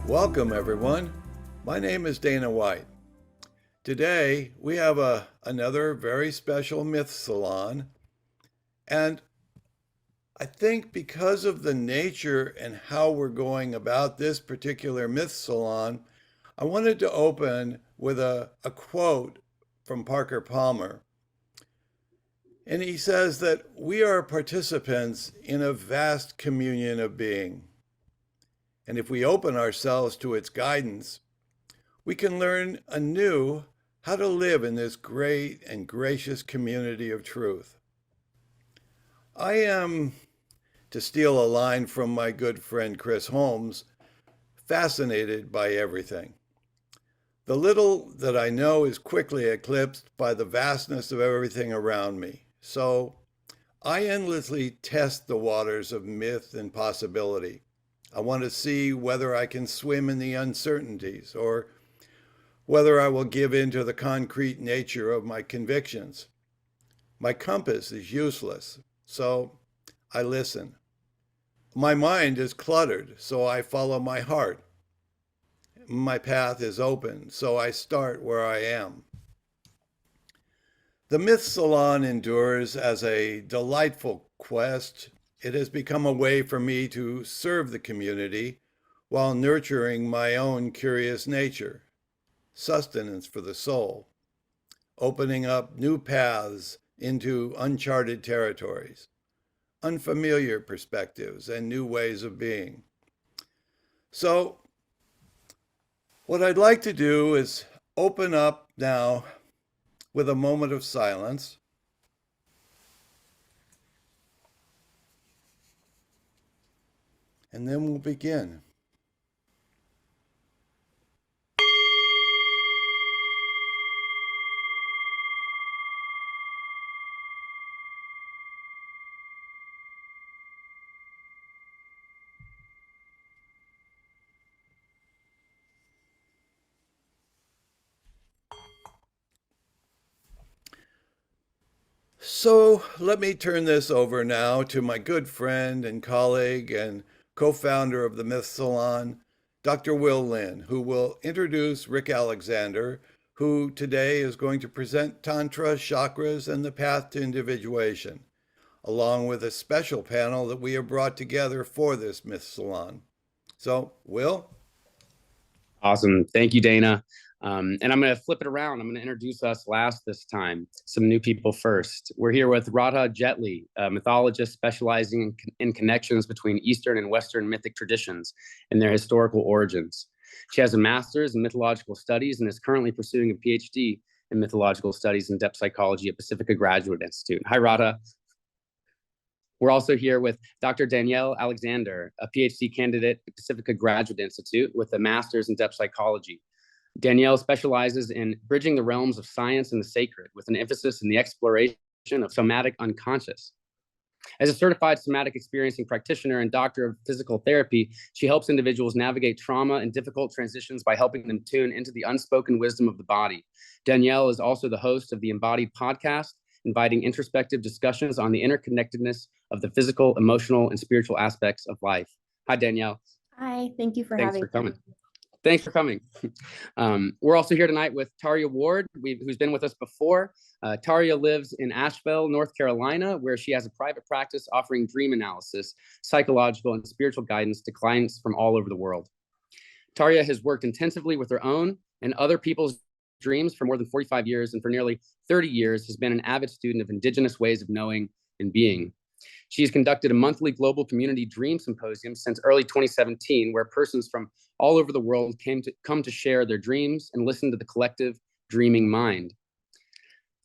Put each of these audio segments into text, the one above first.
Welcome, everyone. My name is Dana White. Today, we have another very special myth salon. And I think because of the nature and how we're going about this particular myth salon, I wanted to open with a quote from Parker Palmer. And he says that we are participants in a vast communion of being. And if we open ourselves to its guidance, we can learn anew how to live in this great and gracious community of truth. I am, to steal a line from my good friend Chris Holmes, fascinated by everything. The little that I know is quickly eclipsed by the vastness of everything around me. So I endlessly test the waters of myth and possibility. I want to see whether I can swim in the uncertainties or whether I will give in to the concrete nature of my convictions. My compass is useless, so I listen. My mind is cluttered, so I follow my heart. My path is open, so I start where I am. The Myth Salon endures as a delightful quest. It has become a way for me to serve the community while nurturing my own curious nature, sustenance for the soul, opening up new paths into uncharted territories, unfamiliar perspectives, and new ways of being. So, what I'd like to do is open up now with a moment of silence. And then we'll begin. So let me turn this over now to my good friend and colleague and co-founder of the Myth Salon, Dr. Will Linn, who will introduce Rick Alexander, who today is going to present Tantra, Chakras, and the Path to Individuation, along with a special panel that we have brought together for this Myth Salon. So, Will? Awesome. Thank you, Dana. And I'm going to flip it around. I'm going to introduce us last this time, some new people first. We're here with Radha Jetley, a mythologist specializing in connections between Eastern and Western mythic traditions and their historical origins. She has a master's in mythological studies and is currently pursuing a PhD in mythological studies and depth psychology at Pacifica Graduate Institute. Hi, Radha. We're also here with Dr. Danielle Alexander, a PhD candidate at Pacifica Graduate Institute with a master's in depth psychology. Danielle specializes in bridging the realms of science and the sacred with an emphasis in the exploration of somatic unconscious. As a certified somatic experiencing practitioner and doctor of physical therapy, she helps individuals navigate trauma and difficult transitions by helping them tune into the unspoken wisdom of the body. Danielle is also the host of the Embodied podcast, inviting introspective discussions on the interconnectedness of the physical, emotional, and spiritual aspects of life. Hi, Danielle. Hi, thank you for Thanks having for coming. me. Thanks for coming. We're also here tonight with Tayria Ward, who's been with us before. Tayria lives in Asheville, North Carolina, where she has a private practice offering dream analysis, psychological, and spiritual guidance to clients from all over the world. Tayria has worked intensively with her own and other people's dreams for more than 45 years, and for nearly 30 years has been an avid student of indigenous ways of knowing and being. She's conducted a monthly global community dream symposium since early 2017, where persons from all over the world come to share their dreams and listen to the collective dreaming mind.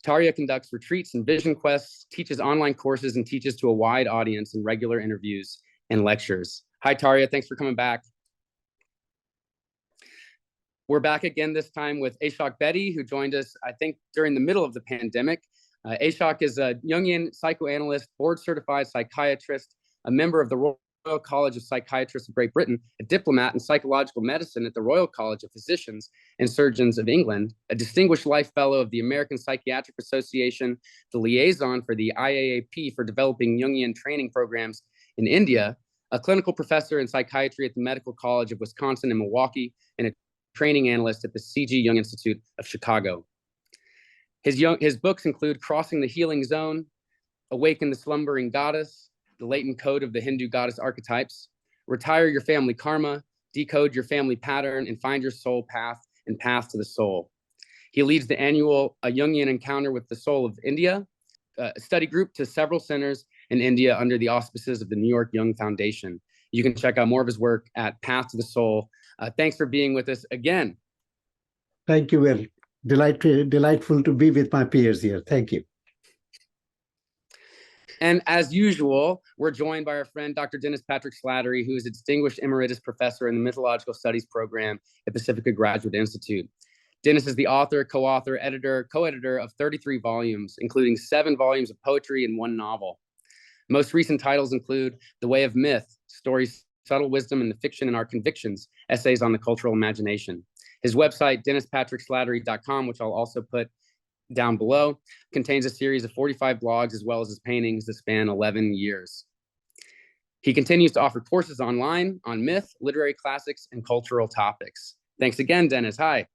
Tayria conducts retreats and vision quests, teaches online courses, and teaches to a wide audience in regular interviews and lectures. Hi, Tayria. Thanks for coming back. We're back again this time with Ashok Bedi, who joined us, I think, during the middle of the pandemic. Ashok is a Jungian psychoanalyst, board-certified psychiatrist, a member of the College of Psychiatrists of Great Britain, a diplomat in psychological medicine at the Royal College of Physicians and Surgeons of England, a distinguished life fellow of the American Psychiatric Association, the liaison for the IAAP for developing Jungian training programs in India, a clinical professor in psychiatry at the Medical College of Wisconsin in Milwaukee, and a training analyst at the C.G. Jung Institute of Chicago. His books include Crossing the Healing Zone, Awaken the Slumbering Goddess, The Latent Code of the Hindu Goddess Archetypes, Retire Your Family Karma, Decode Your Family Pattern, and Find Your Soul Path and Path to the Soul. He leads the annual Jungian Encounter with the Soul of India, a study group to several centers in India under the auspices of the New York Jung Foundation. You can check out more of his work at Path to the Soul. Thanks for being with us again. Thank you, Will. Delightful to be with my peers here. Thank you. And as usual, we're joined by our friend, Dr. Dennis Patrick Slattery, who is a distinguished emeritus professor in the Mythological Studies program at Pacifica Graduate Institute. Dennis is the author, co-author, editor, co-editor of 33 volumes, including 7 volumes of poetry and 1 novel. Most recent titles include The Way of Myth, Stories, Subtle Wisdom, and the Fiction in Our Convictions, Essays on the Cultural Imagination. His website, DennisPatrickSlattery.com, which I'll also put down below, contains a series of 45 blogs as well as his paintings that span 11 years. He continues to offer courses online on myth, literary classics, and cultural topics. Thanks again, Dennis. Hi.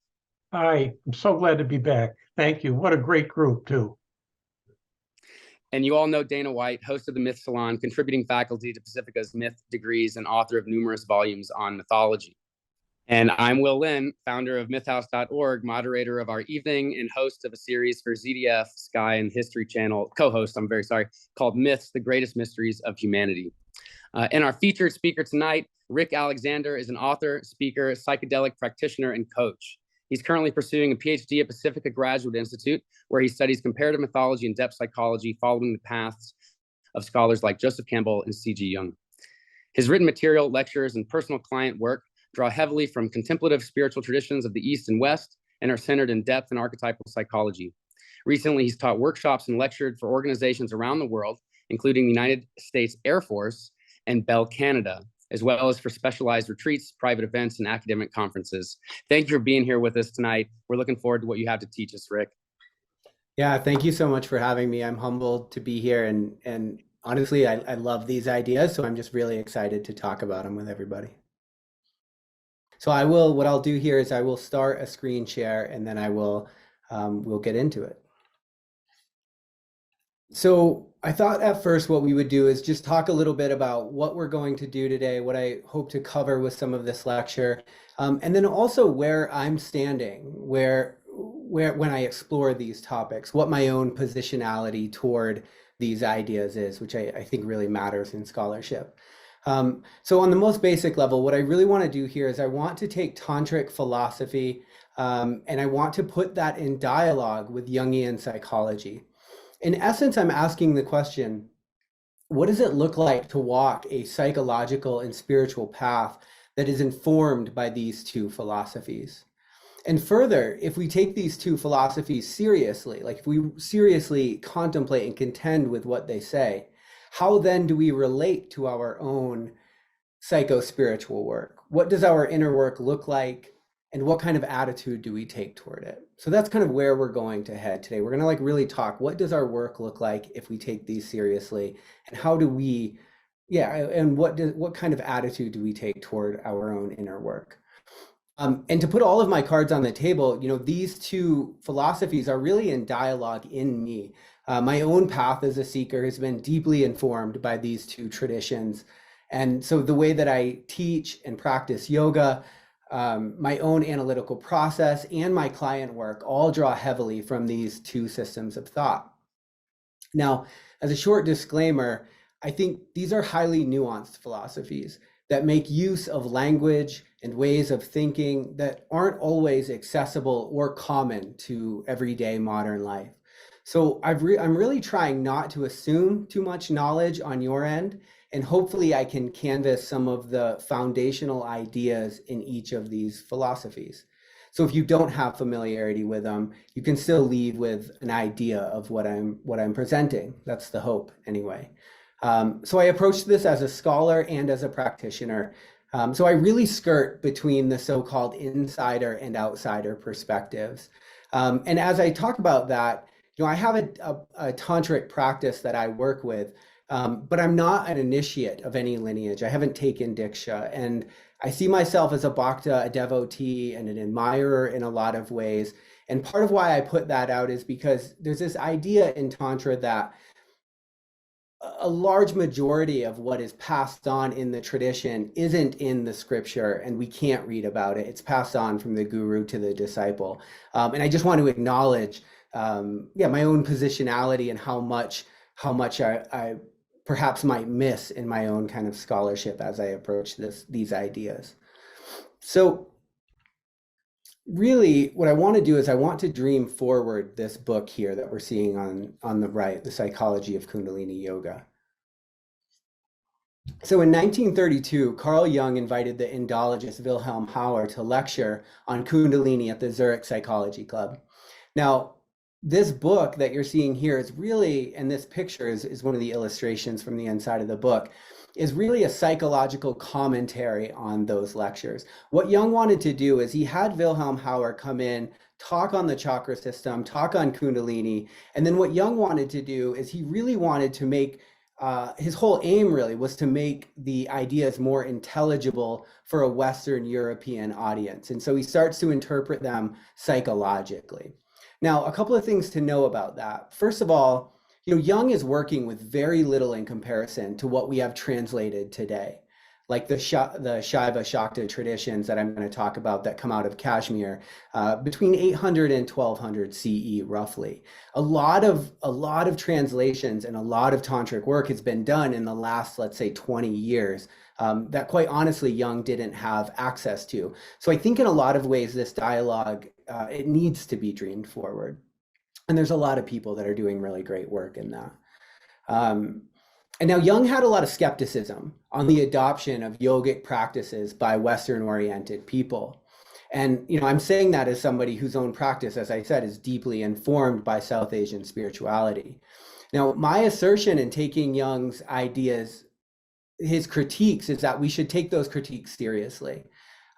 Hi, I'm so glad to be back. Thank you. What a great group, too. And you all know Dana White, host of the Myth Salon, contributing faculty to Pacifica's Myth degrees and author of numerous volumes on mythology. And I'm Will Linn, founder of mythhouse.org, moderator of our evening and host of a series for ZDF, Sky, and History Channel, co-host, called Myths, the Greatest Mysteries of Humanity. And our featured speaker tonight, Rick Alexander, is an author, speaker, psychedelic practitioner, and coach. He's currently pursuing a PhD at Pacifica Graduate Institute, where he studies comparative mythology and depth psychology, following the paths of scholars like Joseph Campbell and C.G. Jung. His written material, lectures, and personal client work draw heavily from contemplative spiritual traditions of the East and West and are centered in depth and archetypal psychology. Recently, he's taught workshops and lectured for organizations around the world, including the United States Air Force and Bell Canada, as well as for specialized retreats, private events, and academic conferences. Thank you for being here with us tonight. We're looking forward to what you have to teach us, Rick. Yeah, thank you so much for having me. I'm humbled to be here, and honestly, I love these ideas, so I'm just really excited to talk about them with everybody. So what I'll do here is I will start a screen share, and then we'll get into it. So I thought at first what we would do is just talk a little bit about what we're going to do today, what I hope to cover with some of this lecture, and then also where I'm standing, where when I explore these topics, what my own positionality toward these ideas is, which I think really matters in scholarship. So on the most basic level, what I really want to do here is I want to take Tantric philosophy and I want to put that in dialogue with Jungian psychology. In essence, I'm asking the question, what does it look like to walk a psychological and spiritual path that is informed by these two philosophies? And further, if we take these two philosophies seriously, like if we seriously contemplate and contend with what they say, how then do we relate to our own psycho-spiritual work? What does our inner work look like? And what kind of attitude do we take toward it? So that's kind of where we're going to head today. We're going to really talk, what does our work look like if we take these seriously? And how do we, and what kind of attitude do we take toward our own inner work? And to put all of my cards on the table, these two philosophies are really in dialogue in me. My own path as a seeker has been deeply informed by these two traditions. And so the way that I teach and practice yoga, my own analytical process, and my client work all draw heavily from these two systems of thought. Now, as a short disclaimer, I think these are highly nuanced philosophies that make use of language and ways of thinking that aren't always accessible or common to everyday modern life. So I'm really trying not to assume too much knowledge on your end, and hopefully I can canvas some of the foundational ideas in each of these philosophies. So if you don't have familiarity with them, you can still leave with an idea of what I'm presenting. That's the hope anyway. So I approached this as a scholar and as a practitioner. So I really skirt between the so-called insider and outsider perspectives. And as I talk about that, I have a tantric practice that I work with, but I'm not an initiate of any lineage. I haven't taken Diksha, and I see myself as a bhakta, a devotee, and an admirer in a lot of ways. And part of why I put that out is because there's this idea in Tantra that a large majority of what is passed on in the tradition isn't in the scripture, and we can't read about it. It's passed on from the guru to the disciple. And I just want to acknowledge my own positionality and how much I perhaps might miss in my own kind of scholarship as I approach these ideas. So really what I want to do is I want to dream forward this book here that we're seeing on the right, The Psychology of Kundalini Yoga. So in 1932, Carl Jung invited the Indologist Wilhelm Hauer to lecture on Kundalini at the Zurich Psychology Club. Now, this book that you're seeing here is really, and this picture is one of the illustrations from the inside of the book, is really a psychological commentary on those lectures. What Jung wanted to do is he had Wilhelm Hauer come in, talk on the chakra system, talk on Kundalini, and then what Jung wanted to do is he really wanted to make, his whole aim really was to make the ideas more intelligible for a Western European audience. And so he starts to interpret them psychologically. Now, a couple of things to know about that. First of all, Jung is working with very little in comparison to what we have translated today, like the Shiva Shakta traditions that I'm going to talk about that come out of Kashmir between 800 and 1200 CE, roughly. A lot of translations and a lot of tantric work has been done in the last, let's say, 20 years that quite honestly Jung didn't have access to. So I think in a lot of ways this dialogue, it needs to be dreamed forward. And there's a lot of people that are doing really great work in that. And now Jung had a lot of skepticism on the adoption of yogic practices by Western-oriented people. And I'm saying that as somebody whose own practice, as I said, is deeply informed by South Asian spirituality. Now, my assertion in taking Jung's ideas, his critiques, is that we should take those critiques seriously.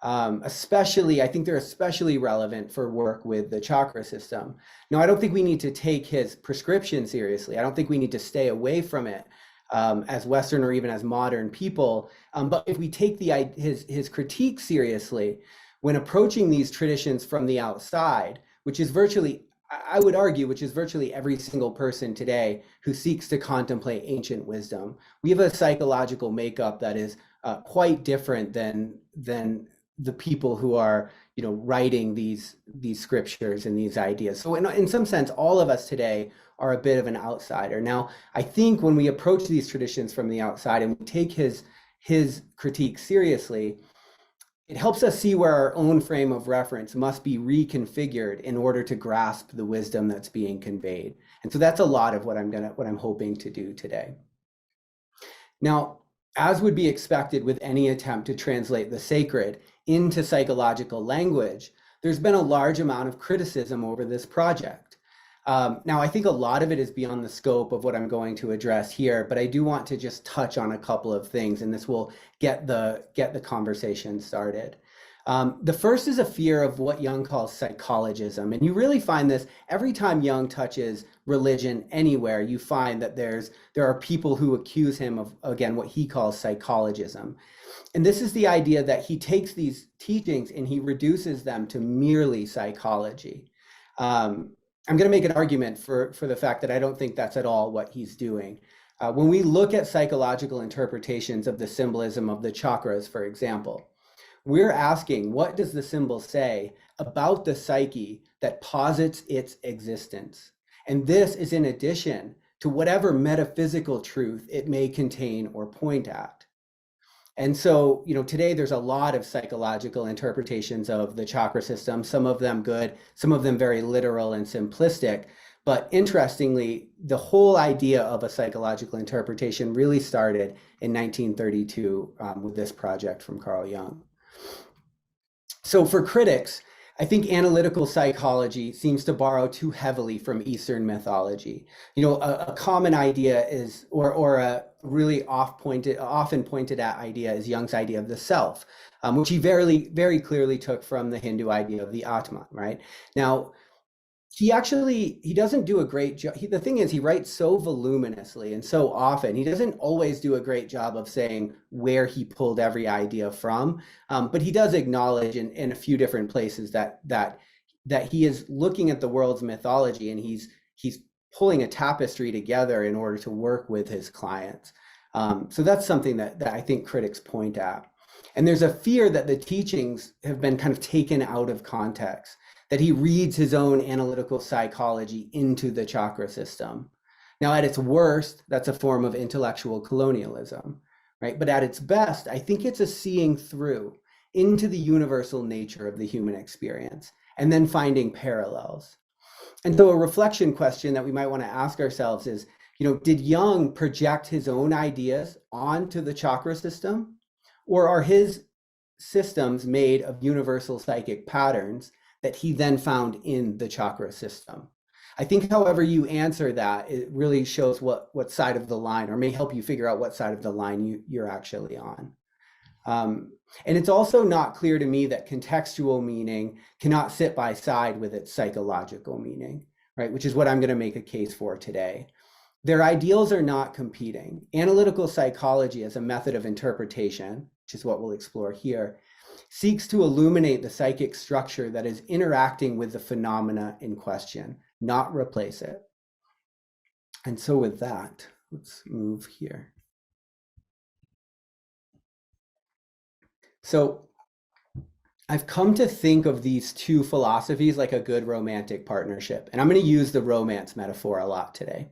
Especially, I think they're especially relevant for work with the chakra system. Now, I don't think we need to take his prescription seriously. I don't think we need to stay away from it as Western or even as modern people. But if we take his critique seriously, when approaching these traditions from the outside, which is virtually, I would argue, which is virtually every single person today who seeks to contemplate ancient wisdom, we have a psychological makeup that is quite different than the people who are, writing these scriptures and these ideas. So in some sense, all of us today are a bit of an outsider. Now, I think when we approach these traditions from the outside and we take his critique seriously, it helps us see where our own frame of reference must be reconfigured in order to grasp the wisdom that's being conveyed. And so that's a lot of what I'm hoping to do today. Now, as would be expected with any attempt to translate the sacred into psychological language, there's been a large amount of criticism over this project. Now, I think a lot of it is beyond the scope of what I'm going to address here, but I do want to just touch on a couple of things, and this will get the conversation started. The first is a fear of what Jung calls psychologism. And you really find this every time Jung touches religion anywhere, you find that there are people who accuse him of, again, what he calls psychologism. And this is the idea that he takes these teachings and he reduces them to merely psychology. I'm going to make an argument for the fact that I don't think that's at all what he's doing. When we look at psychological interpretations of the symbolism of the chakras, for example, we're asking, what does the symbol say about the psyche that posits its existence? And this is in addition to whatever metaphysical truth it may contain or point at. And so, today there's a lot of psychological interpretations of the chakra system, some of them good, some of them very literal and simplistic. But interestingly, the whole idea of a psychological interpretation really started in 1932 with this project from Carl Jung. So for critics, I think analytical psychology seems to borrow too heavily from Eastern mythology. A common idea is, or really often pointed at idea is Jung's idea of the self, which he very clearly took from the Hindu idea of the Atman, right? Now, he doesn't do a great job. The thing is, he writes so voluminously and so often. He doesn't always do a great job of saying where he pulled every idea from, but he does acknowledge in a few different places that he is looking at the world's mythology, and he's pulling a tapestry together in order to work with his clients. So that's something that I think critics point at. And there's a fear that the teachings have been kind of taken out of context, that he reads his own analytical psychology into the chakra system. Now, at its worst, that's a form of intellectual colonialism, right? But at its best, I think it's a seeing through into the universal nature of the human experience and then finding parallels. And so a reflection question that we might want to ask ourselves is, did Jung project his own ideas onto the chakra system? Or are his systems made of universal psychic patterns that he then found in the chakra system? I think however you answer that, it really shows what side of the line, or may help you figure out what side of the line you're actually on. And it's also not clear to me that contextual meaning cannot sit by side with its psychological meaning, right? Which is what I'm going to make a case for today. Their ideals are not competing. Analytical psychology as a method of interpretation, which is what we'll explore here, seeks to illuminate the psychic structure that is interacting with the phenomena in question, not replace it. And so with that, let's move here. So I've come to think of these two philosophies like a good romantic partnership. And I'm going to use the romance metaphor a lot today.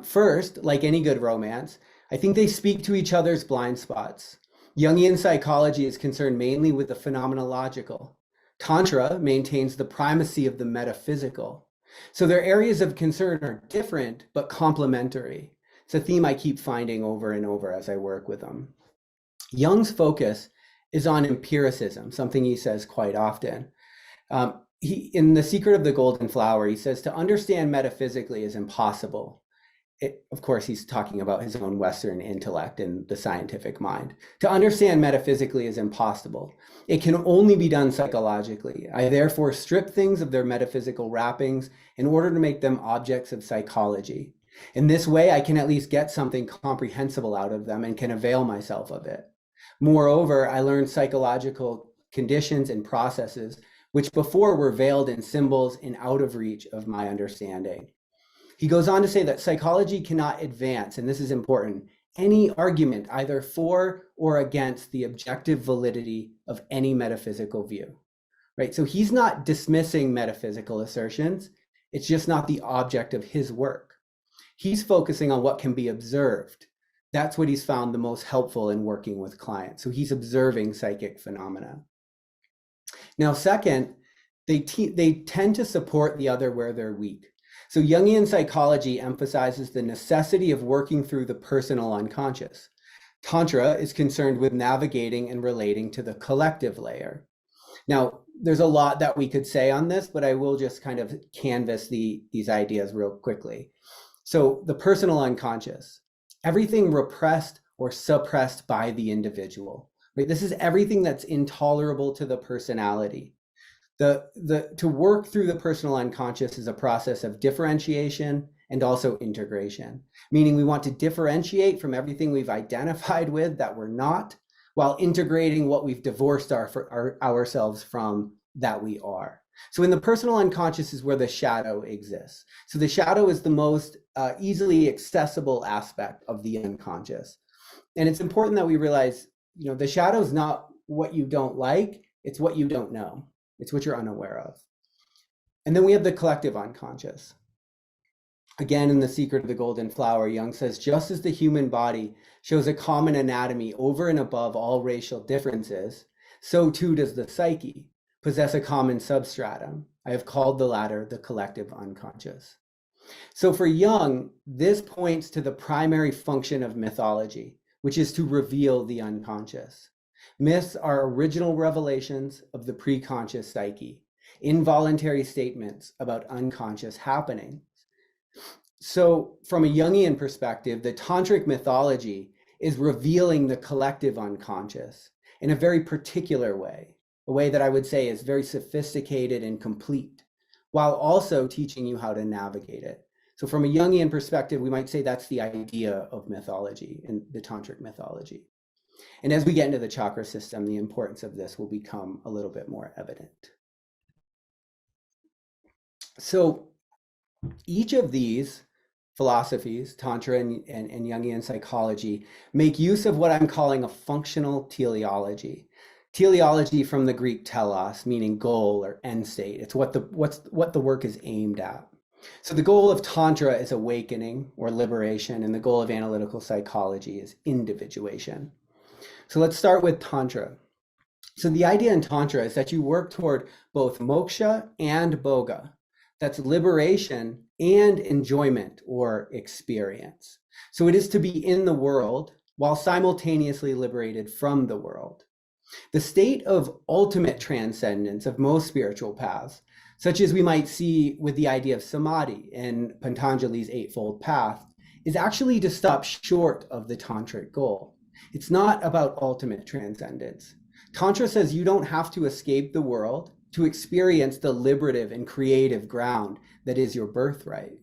First, like any good romance, I think they speak to each other's blind spots. Jungian psychology is concerned mainly with the phenomenological. Tantra maintains the primacy of the metaphysical. So their areas of concern are different, but complementary. It's a theme I keep finding over and over as I work with them. Jung's focus is on empiricism, something he says quite often. In The Secret of the Golden Flower, he says to understand metaphysically is impossible. Of course, he's talking about his own Western intellect and the scientific mind. To understand metaphysically is impossible. It can only be done psychologically. I therefore strip things of their metaphysical wrappings in order to make them objects of psychology. In this way, I can at least get something comprehensible out of them and can avail myself of it. Moreover, I learned psychological conditions and processes which before were veiled in symbols and out of reach of my understanding. He goes on to say that psychology cannot advance, and this is important, any argument either for or against the objective validity of any metaphysical view, right? So he's not dismissing metaphysical assertions. It's just not the object of his work. He's focusing on what can be observed. That's what he's found the most helpful in working with clients. So he's observing psychic phenomena. Now, second, they tend to support the other where they're weak. So Jungian psychology emphasizes the necessity of working through the personal unconscious. Tantra is concerned with navigating and relating to the collective layer. Now, there's a lot that we could say on this, but I will just kind of canvas these ideas real quickly. So the personal unconscious, everything repressed or suppressed by the individual, right? This is everything that's intolerable to the personality. To work through the personal unconscious is a process of differentiation and also integration, meaning we want to differentiate from everything we've identified with that we're not, while integrating what we've divorced ourselves from that we are. So in the personal unconscious is where the shadow exists. So the shadow is the most easily accessible aspect of the unconscious. And it's important that we realize, the shadow is not what you don't like, it's what you don't know. It's what you're unaware of. And then we have the collective unconscious. Again, in The Secret of the Golden Flower, Jung says, just as the human body shows a common anatomy over and above all racial differences, so too does the psyche possess a common substratum. I have called the latter the collective unconscious. So for Jung, this points to the primary function of mythology, which is to reveal the unconscious. Myths are original revelations of the preconscious psyche, involuntary statements about unconscious happenings. So from a Jungian perspective, the Tantric mythology is revealing the collective unconscious in a very particular way, a way that I would say is very sophisticated and complete, while also teaching you how to navigate it. So from a Jungian perspective, we might say that's the idea of mythology and the Tantric mythology. And as we get into the chakra system, the importance of this will become a little bit more evident. So each of these philosophies, Tantra and Jungian psychology, make use of what I'm calling a functional teleology. Teleology from the Greek telos, meaning goal or end state. It's what the work is aimed at. So the goal of Tantra is awakening or liberation, and the goal of analytical psychology is individuation. So let's start with Tantra. So the idea in Tantra is that you work toward both moksha and bhoga. That's liberation and enjoyment or experience. So it is to be in the world while simultaneously liberated from the world. The state of ultimate transcendence of most spiritual paths, such as we might see with the idea of samadhi in Patanjali's Eightfold Path, is actually to stop short of the tantric goal. It's not about ultimate transcendence. Tantra says you don't have to escape the world to experience the liberative and creative ground that is your birthright.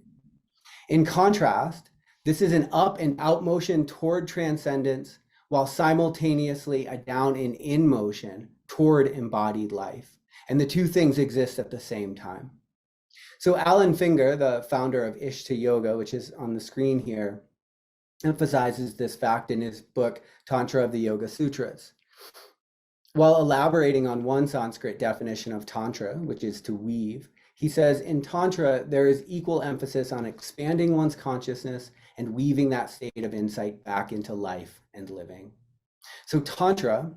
In contrast, this is an up and out motion toward transcendence while simultaneously a down and in motion toward embodied life. And the two things exist at the same time. So Alan Finger, the founder of Ishta Yoga, which is on the screen here, emphasizes this fact in his book, Tantra of the Yoga Sutras. While elaborating on one Sanskrit definition of Tantra, which is to weave, he says, in Tantra, there is equal emphasis on expanding one's consciousness and weaving that state of insight back into life and living. So Tantra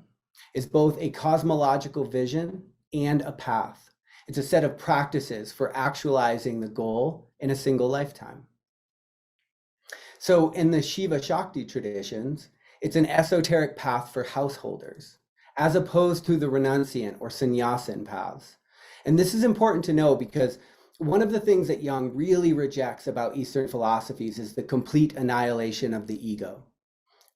is both a cosmological vision and a path. It's a set of practices for actualizing the goal in a single lifetime. So in the Shiva Shakti traditions, it's an esoteric path for householders, as opposed to the renunciant or sannyasin paths. And this is important to know because one of the things that Jung really rejects about Eastern philosophies is the complete annihilation of the ego.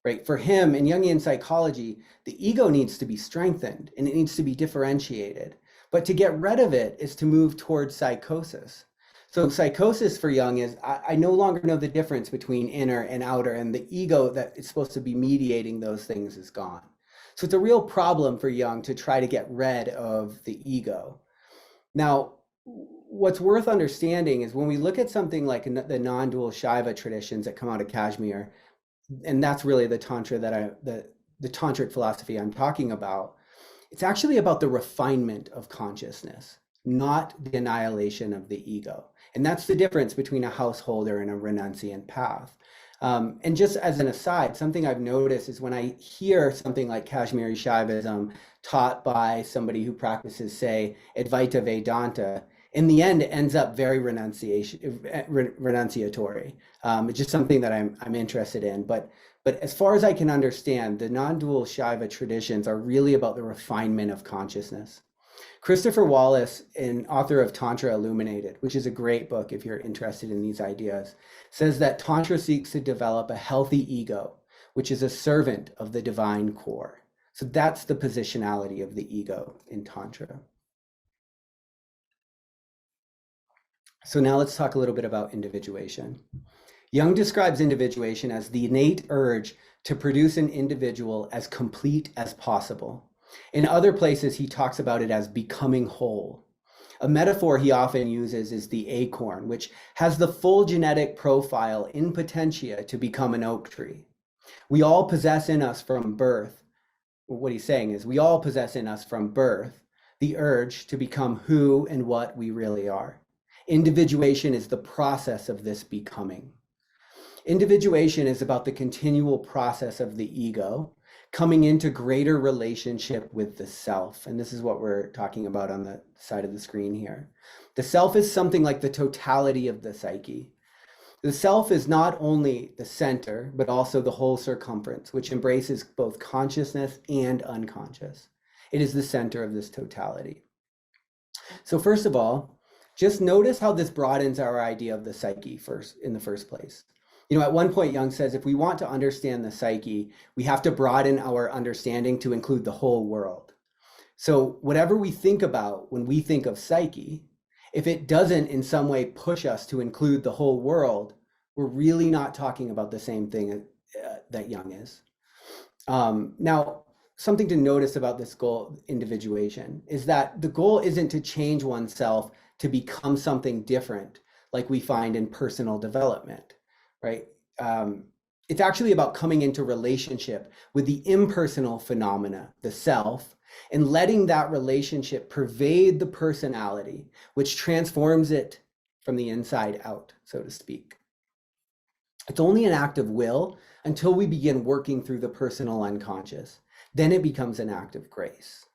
Right? For him, in Jungian psychology, the ego needs to be strengthened and it needs to be differentiated. But to get rid of it is to move towards psychosis. So psychosis for Jung is, I no longer know the difference between inner and outer, and the ego that is supposed to be mediating those things is gone. So it's a real problem for Jung to try to get rid of the ego. Now, what's worth understanding is when we look at something like the non-dual Shiva traditions that come out of Kashmir, and that's really the Tantra the Tantric philosophy I'm talking about, it's actually about the refinement of consciousness, not the annihilation of the ego. And that's the difference between a householder and a renunciant path. And just as an aside, something I've noticed is when I hear something like Kashmiri Shaivism taught by somebody who practices, say, Advaita Vedanta, in the end, it ends up very renunciatory. It's just something that I'm interested in. But as far as I can understand, the non-dual Shiva traditions are really about the refinement of consciousness. Christopher Wallace, an author of Tantra Illuminated, which is a great book if you're interested in these ideas, says that Tantra seeks to develop a healthy ego, which is a servant of the divine core. So that's the positionality of the ego in Tantra. So now let's talk a little bit about individuation. Jung describes individuation as the innate urge to produce an individual as complete as possible. In other places, he talks about it as becoming whole. A metaphor he often uses is the acorn, which has the full genetic profile in potentia to become an oak tree. We all possess in us from birth, what he's saying is we all possess in us from birth the urge to become who and what we really are. Individuation is the process of this becoming. Individuation is about the continual process of the ego coming into greater relationship with the self. And this is what we're talking about on the side of the screen here. The self is something like the totality of the psyche. The self is not only the center, but also the whole circumference, which embraces both consciousness and unconscious. It is the center of this totality. So first of all, just notice how this broadens our idea of the psyche in the first place. At one point, Jung says, if we want to understand the psyche, we have to broaden our understanding to include the whole world. So whatever we think about when we think of psyche, if it doesn't in some way push us to include the whole world, we're really not talking about the same thing that Jung is. Now, something to notice about this goal, individuation, is that the goal isn't to change oneself to become something different like we find in personal development, right? It's actually about coming into relationship with the impersonal phenomena, the self, and letting that relationship pervade the personality, which transforms it from the inside out, so to speak. It's only an act of will until we begin working through the personal unconscious. Then it becomes an act of grace.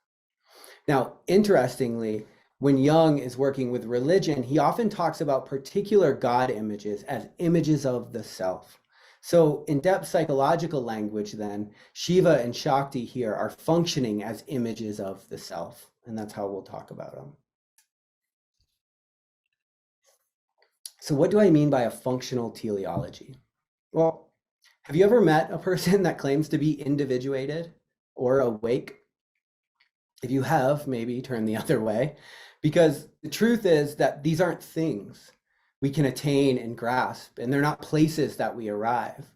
Now, interestingly, when Jung is working with religion, he often talks about particular God images as images of the self. So in depth psychological language, then, Shiva and Shakti here are functioning as images of the self. And that's how we'll talk about them. So what do I mean by a functional teleology? Well, have you ever met a person that claims to be individuated or awake? If you have, maybe turn the other way, because the truth is that these aren't things we can attain and grasp, and they're not places that we arrive.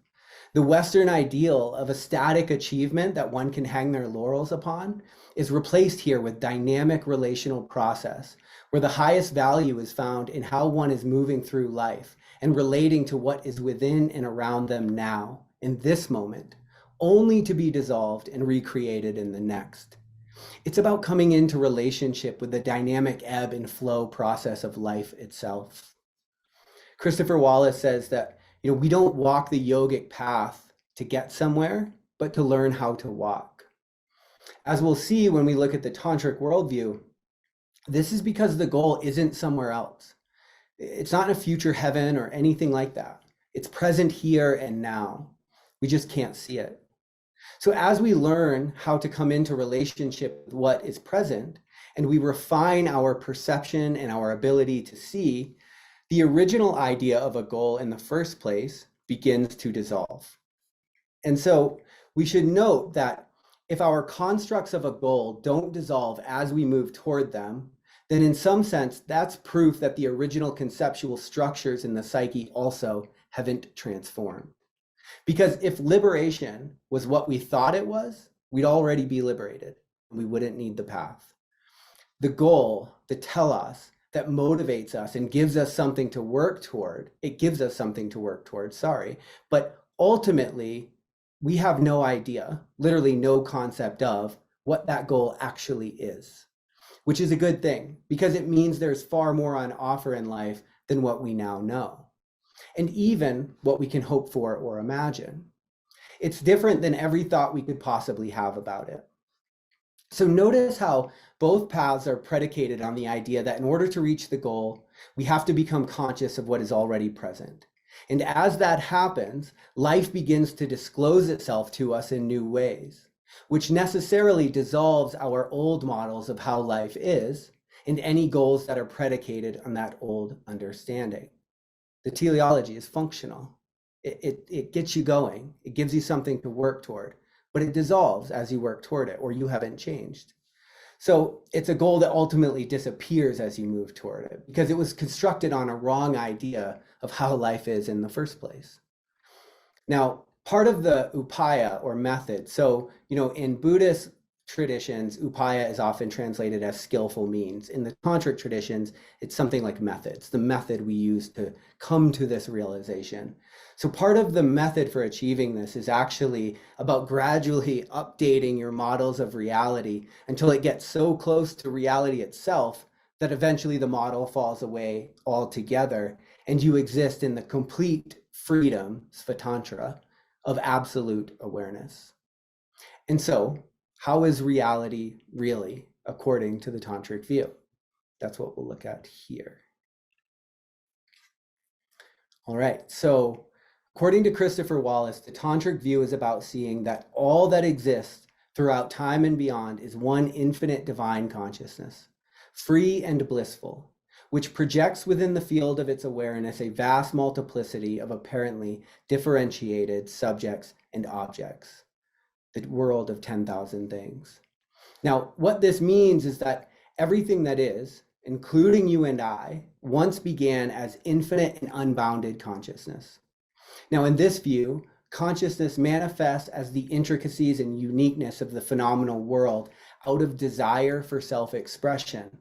The Western ideal of a static achievement that one can hang their laurels upon is replaced here with dynamic relational process, where the highest value is found in how one is moving through life and relating to what is within and around them now, in this moment, only to be dissolved and recreated in the next. It's about coming into relationship with the dynamic ebb and flow process of life itself. Christopher Wallace says that, we don't walk the yogic path to get somewhere, but to learn how to walk. As we'll see when we look at the Tantric worldview, this is because the goal isn't somewhere else. It's not in a future heaven or anything like that. It's present here and now. We just can't see it. So as we learn how to come into relationship with what is present, and we refine our perception and our ability to see, the original idea of a goal in the first place begins to dissolve. And so we should note that if our constructs of a goal don't dissolve as we move toward them, then in some sense, that's proof that the original conceptual structures in the psyche also haven't transformed. Because if liberation was what we thought it was, we'd already be liberated and we wouldn't need the path. The goal, the telos, that motivates us and gives us something to work toward, but ultimately we have no idea, literally no concept of what that goal actually is, which is a good thing because it means there's far more on offer in life than what we now know, and even what we can hope for or imagine. It's different than every thought we could possibly have about it. So notice how both paths are predicated on the idea that in order to reach the goal, we have to become conscious of what is already present. And as that happens, life begins to disclose itself to us in new ways, which necessarily dissolves our old models of how life is and any goals that are predicated on that old understanding. The teleology is functional. It gets you going. It gives you something to work toward, but it dissolves as you work toward it or you haven't changed. So it's a goal that ultimately disappears as you move toward it because it was constructed on a wrong idea of how life is in the first place. Now, part of the upaya or method, so, in Buddhist traditions, upaya is often translated as skillful means. In the tantric traditions, it's something like methods, the method we use to come to this realization. So part of the method for achieving this is actually about gradually updating your models of reality until it gets so close to reality itself that eventually the model falls away altogether and you exist in the complete freedom, svatantra, of absolute awareness. And so, how is reality really according to the tantric view? That's what we'll look at here. All right, so according to Christopher Wallace, the tantric view is about seeing that all that exists throughout time and beyond is one infinite divine consciousness, free and blissful, which projects within the field of its awareness a vast multiplicity of apparently differentiated subjects and objects, the world of 10,000 things. Now, what this means is that everything that is, including you and I, once began as infinite and unbounded consciousness. Now, in this view, consciousness manifests as the intricacies and uniqueness of the phenomenal world out of desire for self-expression.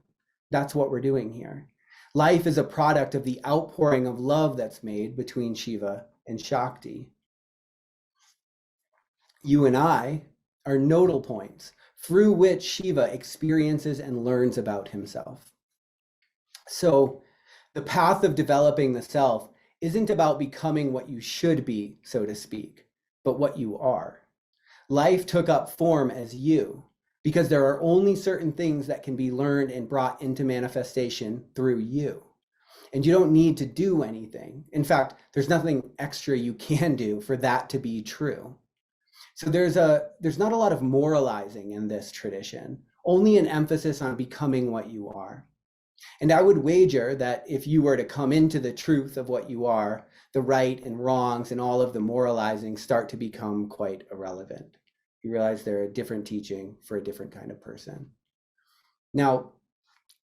That's what we're doing here. Life is a product of the outpouring of love that's made between Shiva and Shakti. You and I are nodal points through which Shiva experiences and learns about himself. So the path of developing the self isn't about becoming what you should be, so to speak, but what you are. Life took up form as you, because there are only certain things that can be learned and brought into manifestation through you. And you don't need to do anything. In fact, there's nothing extra you can do for that to be true. So there's not a lot of moralizing in this tradition, only an emphasis on becoming what you are. And I would wager that if you were to come into the truth of what you are, the right and wrongs and all of the moralizing start to become quite irrelevant. You realize they're a different teaching for a different kind of person. Now,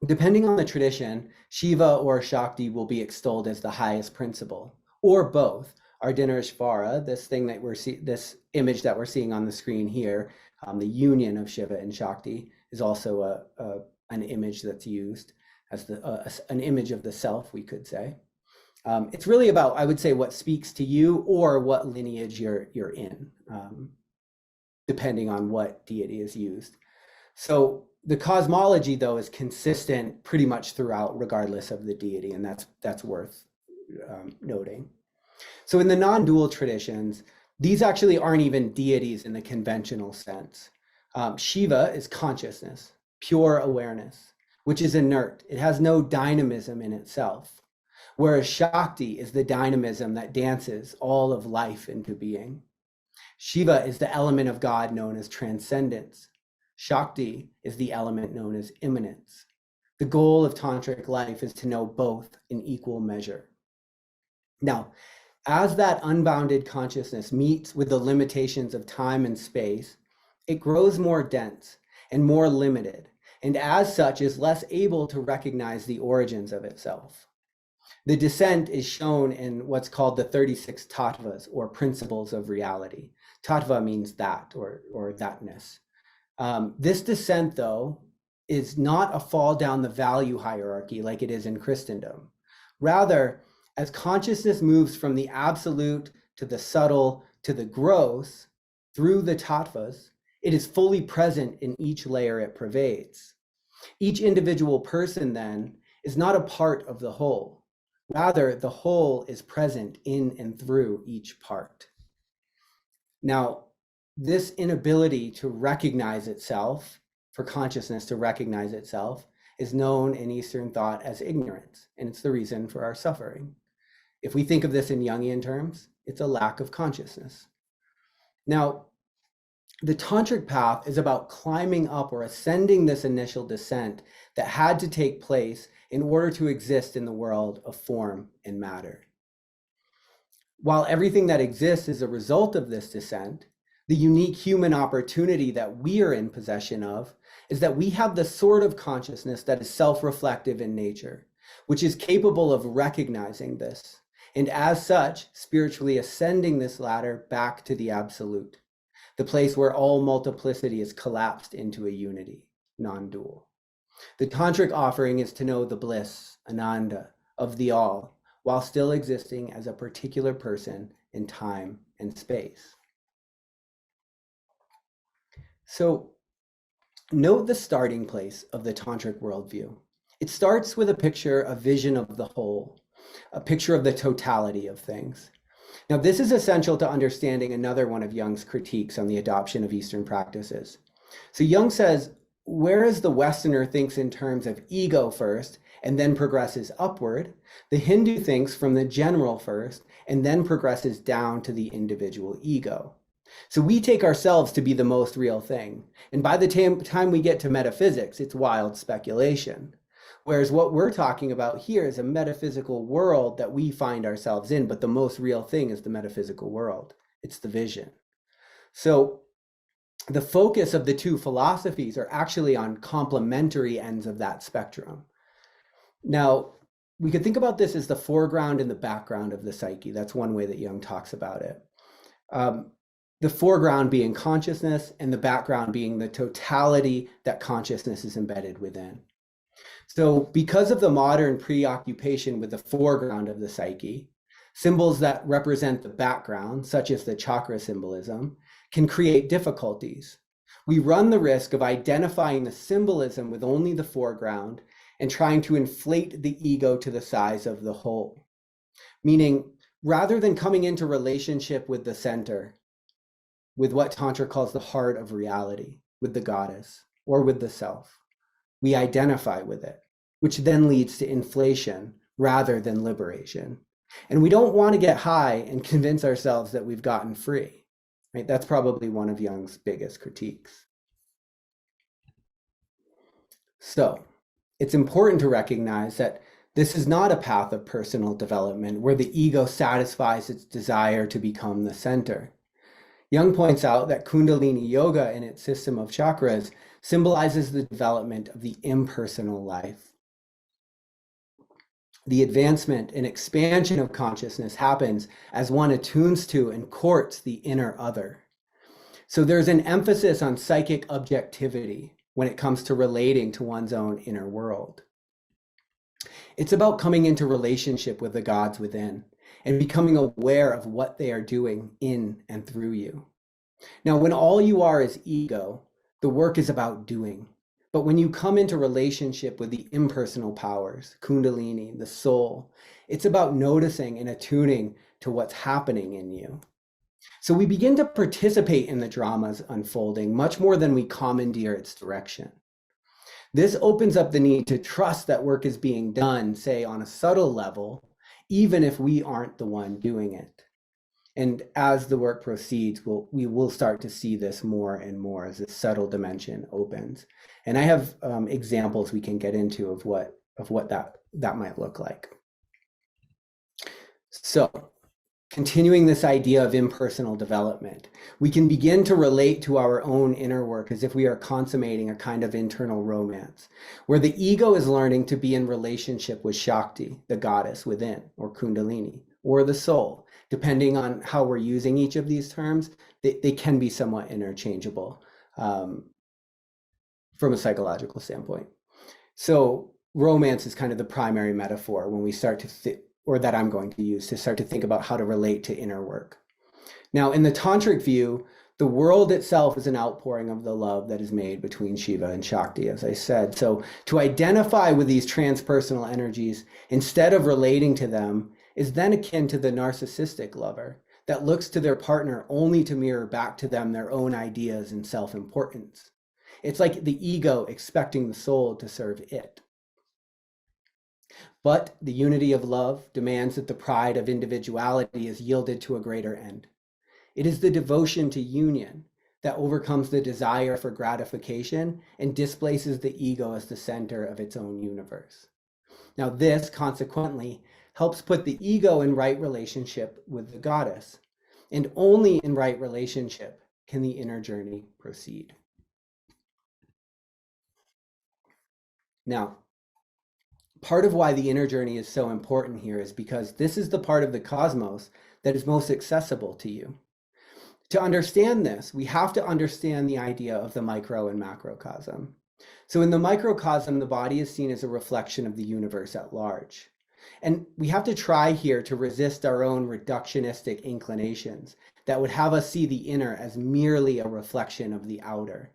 depending on the tradition, Shiva or Shakti will be extolled as the highest principle, or both. Ardhanarishvara, this image that we're seeing on the screen here, the union of Shiva and Shakti, is also an image that's used as an image of the self, we could say. It's really about, I would say, what speaks to you or what lineage you're in, depending on what deity is used. So the cosmology, though, is consistent pretty much throughout, regardless of the deity, and that's worth noting. So in the non-dual traditions, these actually aren't even deities in the conventional sense. Shiva is consciousness, pure awareness, which is inert. It has no dynamism in itself, whereas Shakti is the dynamism that dances all of life into being. Shiva is the element of God known as transcendence. Shakti is the element known as immanence. The goal of tantric life is to know both in equal measure. Now, as that unbounded consciousness meets with the limitations of time and space, it grows more dense and more limited, and as such is less able to recognize the origins of itself. The descent is shown in what's called the 36 tattvas, or principles of reality. Tattva means that, or thatness. This descent, though, is not a fall down the value hierarchy like it is in Christendom. Rather, as consciousness moves from the absolute to the subtle to the gross through the tattvas, it is fully present in each layer it pervades. Each individual person, then, is not a part of the whole. Rather, the whole is present in and through each part. Now, this inability to recognize itself, for consciousness to recognize itself, is known in Eastern thought as ignorance, and it's the reason for our suffering. If we think of this in Jungian terms, it's a lack of consciousness. Now, the tantric path is about climbing up or ascending this initial descent that had to take place in order to exist in the world of form and matter. While everything that exists is a result of this descent, the unique human opportunity that we are in possession of is that we have the sort of consciousness that is self-reflective in nature, which is capable of recognizing this, and as such, spiritually ascending this ladder back to the absolute, the place where all multiplicity is collapsed into a unity, non-dual. The tantric offering is to know the bliss, ananda, of the all, while still existing as a particular person in time and space. So, note the starting place of the tantric worldview. It starts with a vision of the whole, a picture of the totality of things. Now, this is essential to understanding another one of Jung's critiques on the adoption of Eastern practices. So Jung says, whereas the Westerner thinks in terms of ego first and then progresses upward, the Hindu thinks from the general first and then progresses down to the individual ego. So we take ourselves to be the most real thing. And by the time we get to metaphysics, it's wild speculation. Whereas what we're talking about here is a metaphysical world that we find ourselves in, but the most real thing is the metaphysical world. It's the vision. So the focus of the two philosophies are actually on complementary ends of that spectrum. Now, we could think about this as the foreground and the background of the psyche. That's one way that Jung talks about it. The foreground being consciousness and the background being the totality that consciousness is embedded within. So because of the modern preoccupation with the foreground of the psyche, symbols that represent the background, such as the chakra symbolism, can create difficulties. We run the risk of identifying the symbolism with only the foreground and trying to inflate the ego to the size of the whole. Meaning, rather than coming into relationship with the center, with what Tantra calls the heart of reality, with the goddess or with the self, we identify with it, which then leads to inflation rather than liberation. And we don't want to get high and convince ourselves that we've gotten free, right? That's probably one of Jung's biggest critiques. So it's important to recognize that this is not a path of personal development where the ego satisfies its desire to become the center. Jung points out that Kundalini Yoga in its system of chakras symbolizes the development of the impersonal life. The advancement and expansion of consciousness happens as one attunes to and courts the inner other. So there's an emphasis on psychic objectivity when it comes to relating to one's own inner world. It's about coming into relationship with the gods within and becoming aware of what they are doing in and through you. Now, when all you are is ego, the work is about doing. But when you come into relationship with the impersonal powers, Kundalini, the soul, it's about noticing and attuning to what's happening in you. So we begin to participate in the drama's unfolding much more than we commandeer its direction. This opens up the need to trust that work is being done, say, on a subtle level, even if we aren't the one doing it. And as the work proceeds, we will start to see this more and more as this subtle dimension opens. And I have examples we can get into of what that might look like. So, continuing this idea of impersonal development, we can begin to relate to our own inner work as if we are consummating a kind of internal romance, where the ego is learning to be in relationship with Shakti, the goddess within, or Kundalini, or the soul. Depending on how we're using each of these terms, they can be somewhat interchangeable from a psychological standpoint. So romance is kind of the primary metaphor when we start to or that I'm going to use to start to think about how to relate to inner work. Now, in the Tantric view, the world itself is an outpouring of the love that is made between Shiva and Shakti, as I said. So to identify with these transpersonal energies instead of relating to them is then akin to the narcissistic lover that looks to their partner only to mirror back to them their own ideas and self-importance. It's like the ego expecting the soul to serve it. But the unity of love demands that the pride of individuality is yielded to a greater end. It is the devotion to union that overcomes the desire for gratification and displaces the ego as the center of its own universe. Now, this consequently helps put the ego in right relationship with the goddess, and only in right relationship can the inner journey proceed. Now, part of why the inner journey is so important here is because this is the part of the cosmos that is most accessible to you. To understand this, we have to understand the idea of the micro and macrocosm. So in the microcosm, the body is seen as a reflection of the universe at large. And we have to try here to resist our own reductionistic inclinations that would have us see the inner as merely a reflection of the outer,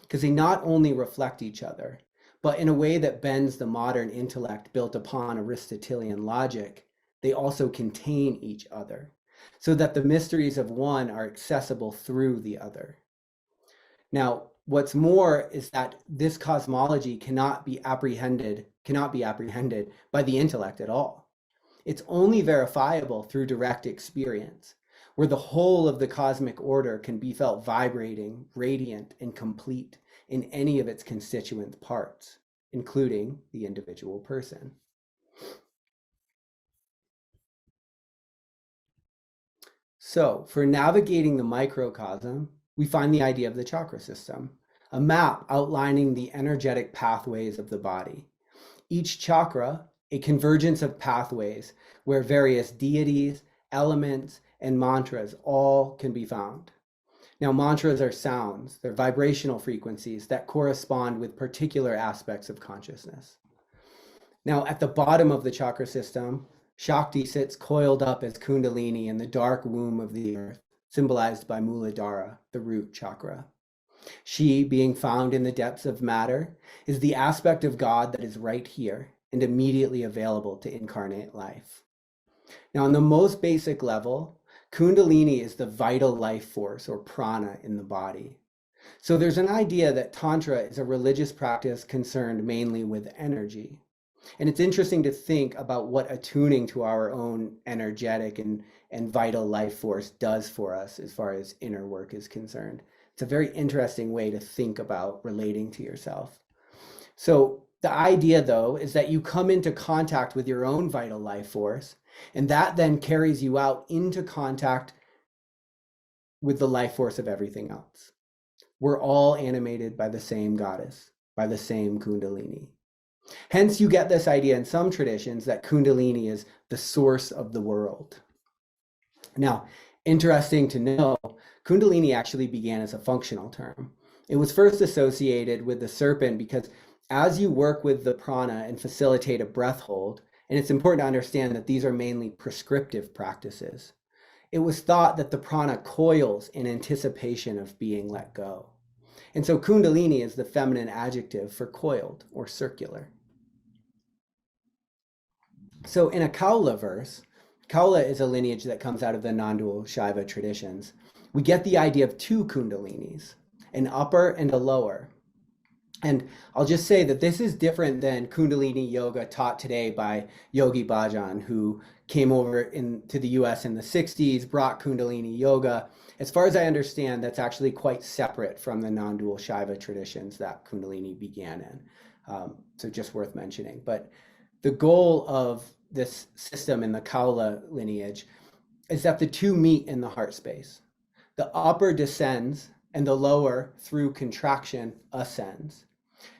because they not only reflect each other, but in a way that bends the modern intellect built upon Aristotelian logic, they also contain each other, so that the mysteries of one are accessible through the other. Now, what's more is that this cosmology cannot be apprehended by the intellect at all. It's only verifiable through direct experience, where the whole of the cosmic order can be felt vibrating, radiant, and complete in any of its constituent parts. including the individual person. So for navigating the microcosm, we find the idea of the chakra system, a map outlining the energetic pathways of the body. Each chakra, a convergence of pathways where various deities, elements, and mantras all can be found. Now, mantras are sounds, they're vibrational frequencies that correspond with particular aspects of consciousness. Now, at the bottom of the chakra system, Shakti sits coiled up as Kundalini in the dark womb of the earth, symbolized by Muladhara, the root chakra. She, being found in the depths of matter, is the aspect of God that is right here and immediately available to incarnate life. Now, on the most basic level, Kundalini is the vital life force or prana in the body. So there's an idea that Tantra is a religious practice concerned mainly with energy. And it's interesting to think about what attuning to our own energetic and vital life force does for us as far as inner work is concerned. It's a very interesting way to think about relating to yourself. So the idea, though, is that you come into contact with your own vital life force, and that then carries you out into contact with the life force of everything else. We're all animated by the same goddess, by the same Kundalini. Hence, you get this idea in some traditions that Kundalini is the source of the world. Now, interesting to know, Kundalini actually began as a functional term. It was first associated with the serpent because as you work with the prana and facilitate a breath hold, and it's important to understand that these are mainly prescriptive practices, it was thought that the prana coils in anticipation of being let go. And so Kundalini is the feminine adjective for coiled or circular. So in a Kaula verse, Kaula is a lineage that comes out of the non-dual Shiva traditions. We get the idea of two Kundalinis, an upper and a lower. And I'll just say that this is different than Kundalini Yoga taught today by Yogi Bhajan, who came over to the US in the 60s, brought Kundalini Yoga. As far as I understand, that's actually quite separate from the non-dual Shiva traditions that Kundalini began in. So just worth mentioning. But the goal of this system in the Kaula lineage is that the two meet in the heart space. The upper descends and the lower, through contraction, ascends.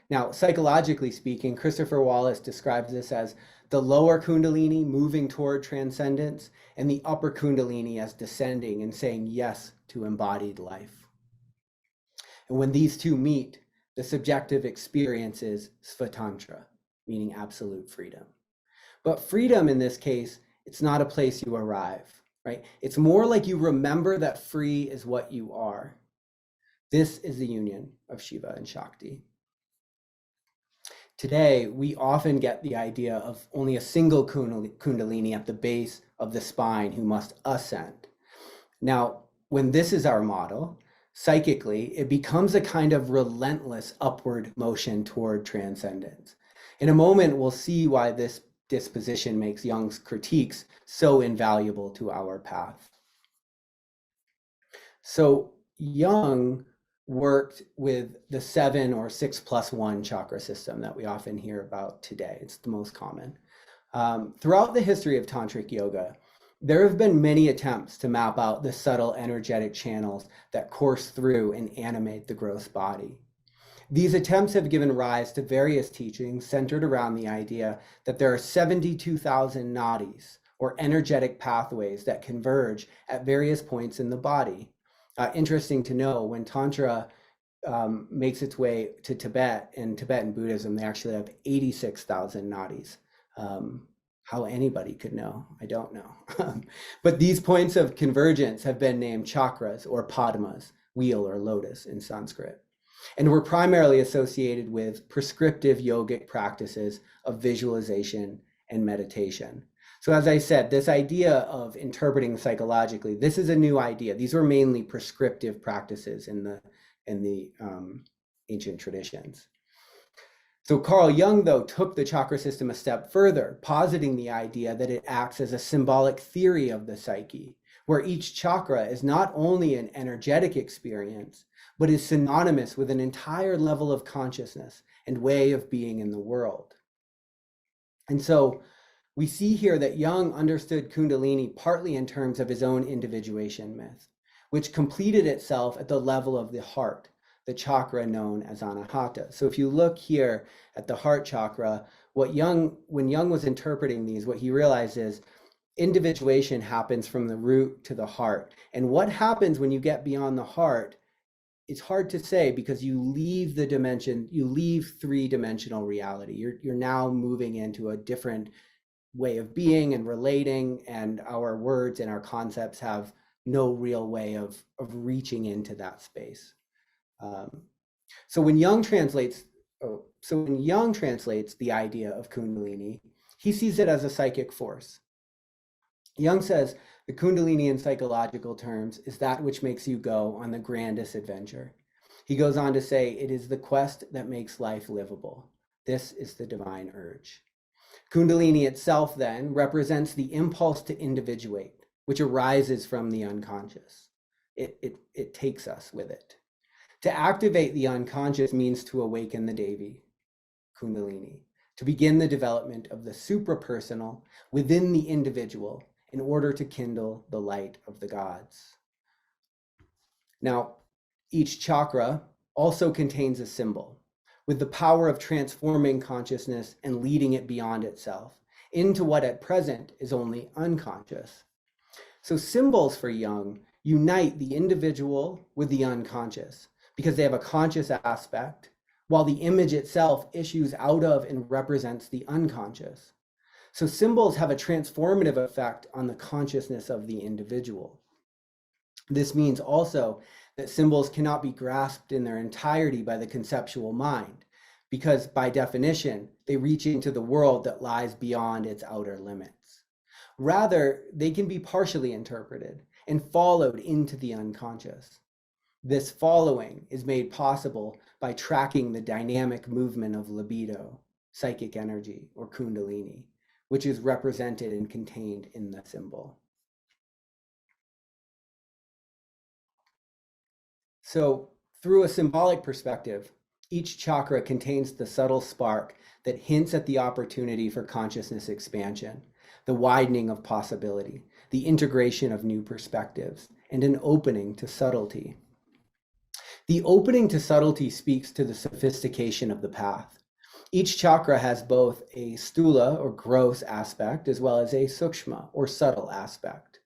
Now, psychologically speaking, Christopher Wallace describes this as the lower Kundalini moving toward transcendence and the upper Kundalini as descending and saying yes to embodied life. And when these two meet, the subjective experience is Svatantra, meaning absolute freedom. But freedom in this case, it's not a place you arrive, right? It's more like you remember that free is what you are. This is the union of Shiva and Shakti. Today, we often get the idea of only a single Kundalini at the base of the spine who must ascend. Now, when this is our model, psychically, it becomes a kind of relentless upward motion toward transcendence. In a moment, we'll see why this disposition makes Jung's critiques so invaluable to our path. So Jung worked with the 7 or 6+1 chakra system that we often hear about today. It's the most common. Throughout the history of Tantric yoga, there have been many attempts to map out the subtle energetic channels that course through and animate the gross body. These attempts have given rise to various teachings centered around the idea that there are 72,000 nadis, or energetic pathways, that converge at various points in the body. Interesting to know, when Tantra makes its way to Tibet, in Tibetan Buddhism, they actually have 86,000 nadis. How anybody could know, I don't know. But these points of convergence have been named chakras or padmas, wheel or lotus in Sanskrit, and were primarily associated with prescriptive yogic practices of visualization and meditation. So as I said, this idea of interpreting psychologically, this is a new idea. These were mainly prescriptive practices in the ancient traditions. So Carl Jung, though, took the chakra system a step further, positing the idea that it acts as a symbolic theory of the psyche, where each chakra is not only an energetic experience, but is synonymous with an entire level of consciousness and way of being in the world. And so we see here that Jung understood Kundalini partly in terms of his own individuation myth, which completed itself at the level of the heart, the chakra known as Anahata. So if you look here at the heart chakra, when Jung was interpreting these, what he realized is individuation happens from the root to the heart. And what happens when you get beyond the heart, it's hard to say, because you leave the dimension, you leave three-dimensional reality. You're now moving into a different way of being and relating, and our words and our concepts have no real way of reaching into that space. So when Jung translates the idea of Kundalini, he sees it as a psychic force. Jung says the Kundalini in psychological terms is that which makes you go on the grandest adventure. He goes on to say it is the quest that makes life livable. This is the divine urge. Kundalini itself then represents the impulse to individuate, which arises from the unconscious. It takes us with it. To activate the unconscious means to awaken the Devi, Kundalini, to begin the development of the suprapersonal within the individual in order to kindle the light of the gods. Now, each chakra also contains a symbol with the power of transforming consciousness and leading it beyond itself into what at present is only unconscious. So symbols for Jung unite the individual with the unconscious because they have a conscious aspect, while the image itself issues out of and represents the unconscious. So symbols have a transformative effect on the consciousness of the individual. This means also that symbols cannot be grasped in their entirety by the conceptual mind, because by definition, they reach into the world that lies beyond its outer limits. Rather, they can be partially interpreted and followed into the unconscious. This following is made possible by tracking the dynamic movement of libido, psychic energy, or Kundalini, which is represented and contained in the symbol. So, through a symbolic perspective, each chakra contains the subtle spark that hints at the opportunity for consciousness expansion, the widening of possibility, the integration of new perspectives, and an opening to subtlety. The opening to subtlety speaks to the sophistication of the path. Each chakra has both a stula or gross aspect as well as a sukshma or subtle aspect.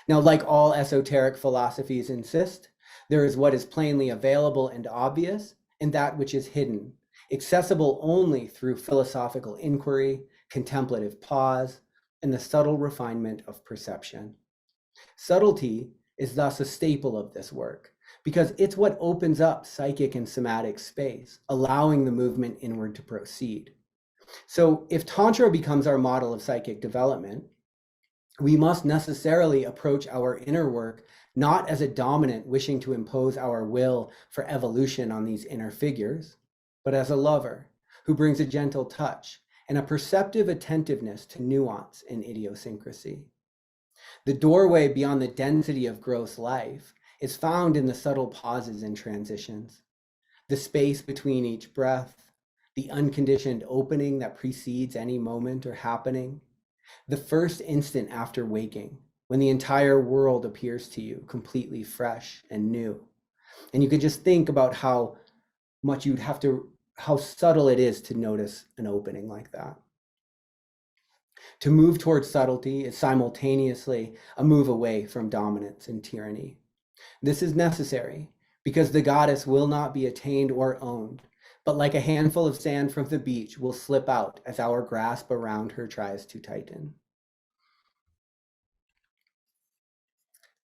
Now, like all esoteric philosophies insist, there is what is plainly available and obvious, and that which is hidden, accessible only through philosophical inquiry, contemplative pause, and the subtle refinement of perception. Subtlety is thus a staple of this work, because it's what opens up psychic and somatic space, allowing the movement inward to proceed. So if Tantra becomes our model of psychic development, we must necessarily approach our inner work not as a dominant wishing to impose our will for evolution on these inner figures, but as a lover who brings a gentle touch and a perceptive attentiveness to nuance and idiosyncrasy. The doorway beyond the density of gross life is found in the subtle pauses and transitions, the space between each breath, the unconditioned opening that precedes any moment or happening, the first instant after waking, when the entire world appears to you completely fresh and new. And you can just think about how subtle it is to notice an opening like that. To move towards subtlety is simultaneously a move away from dominance and tyranny. This is necessary because the goddess will not be attained or owned, but like a handful of sand from the beach will slip out as our grasp around her tries to tighten.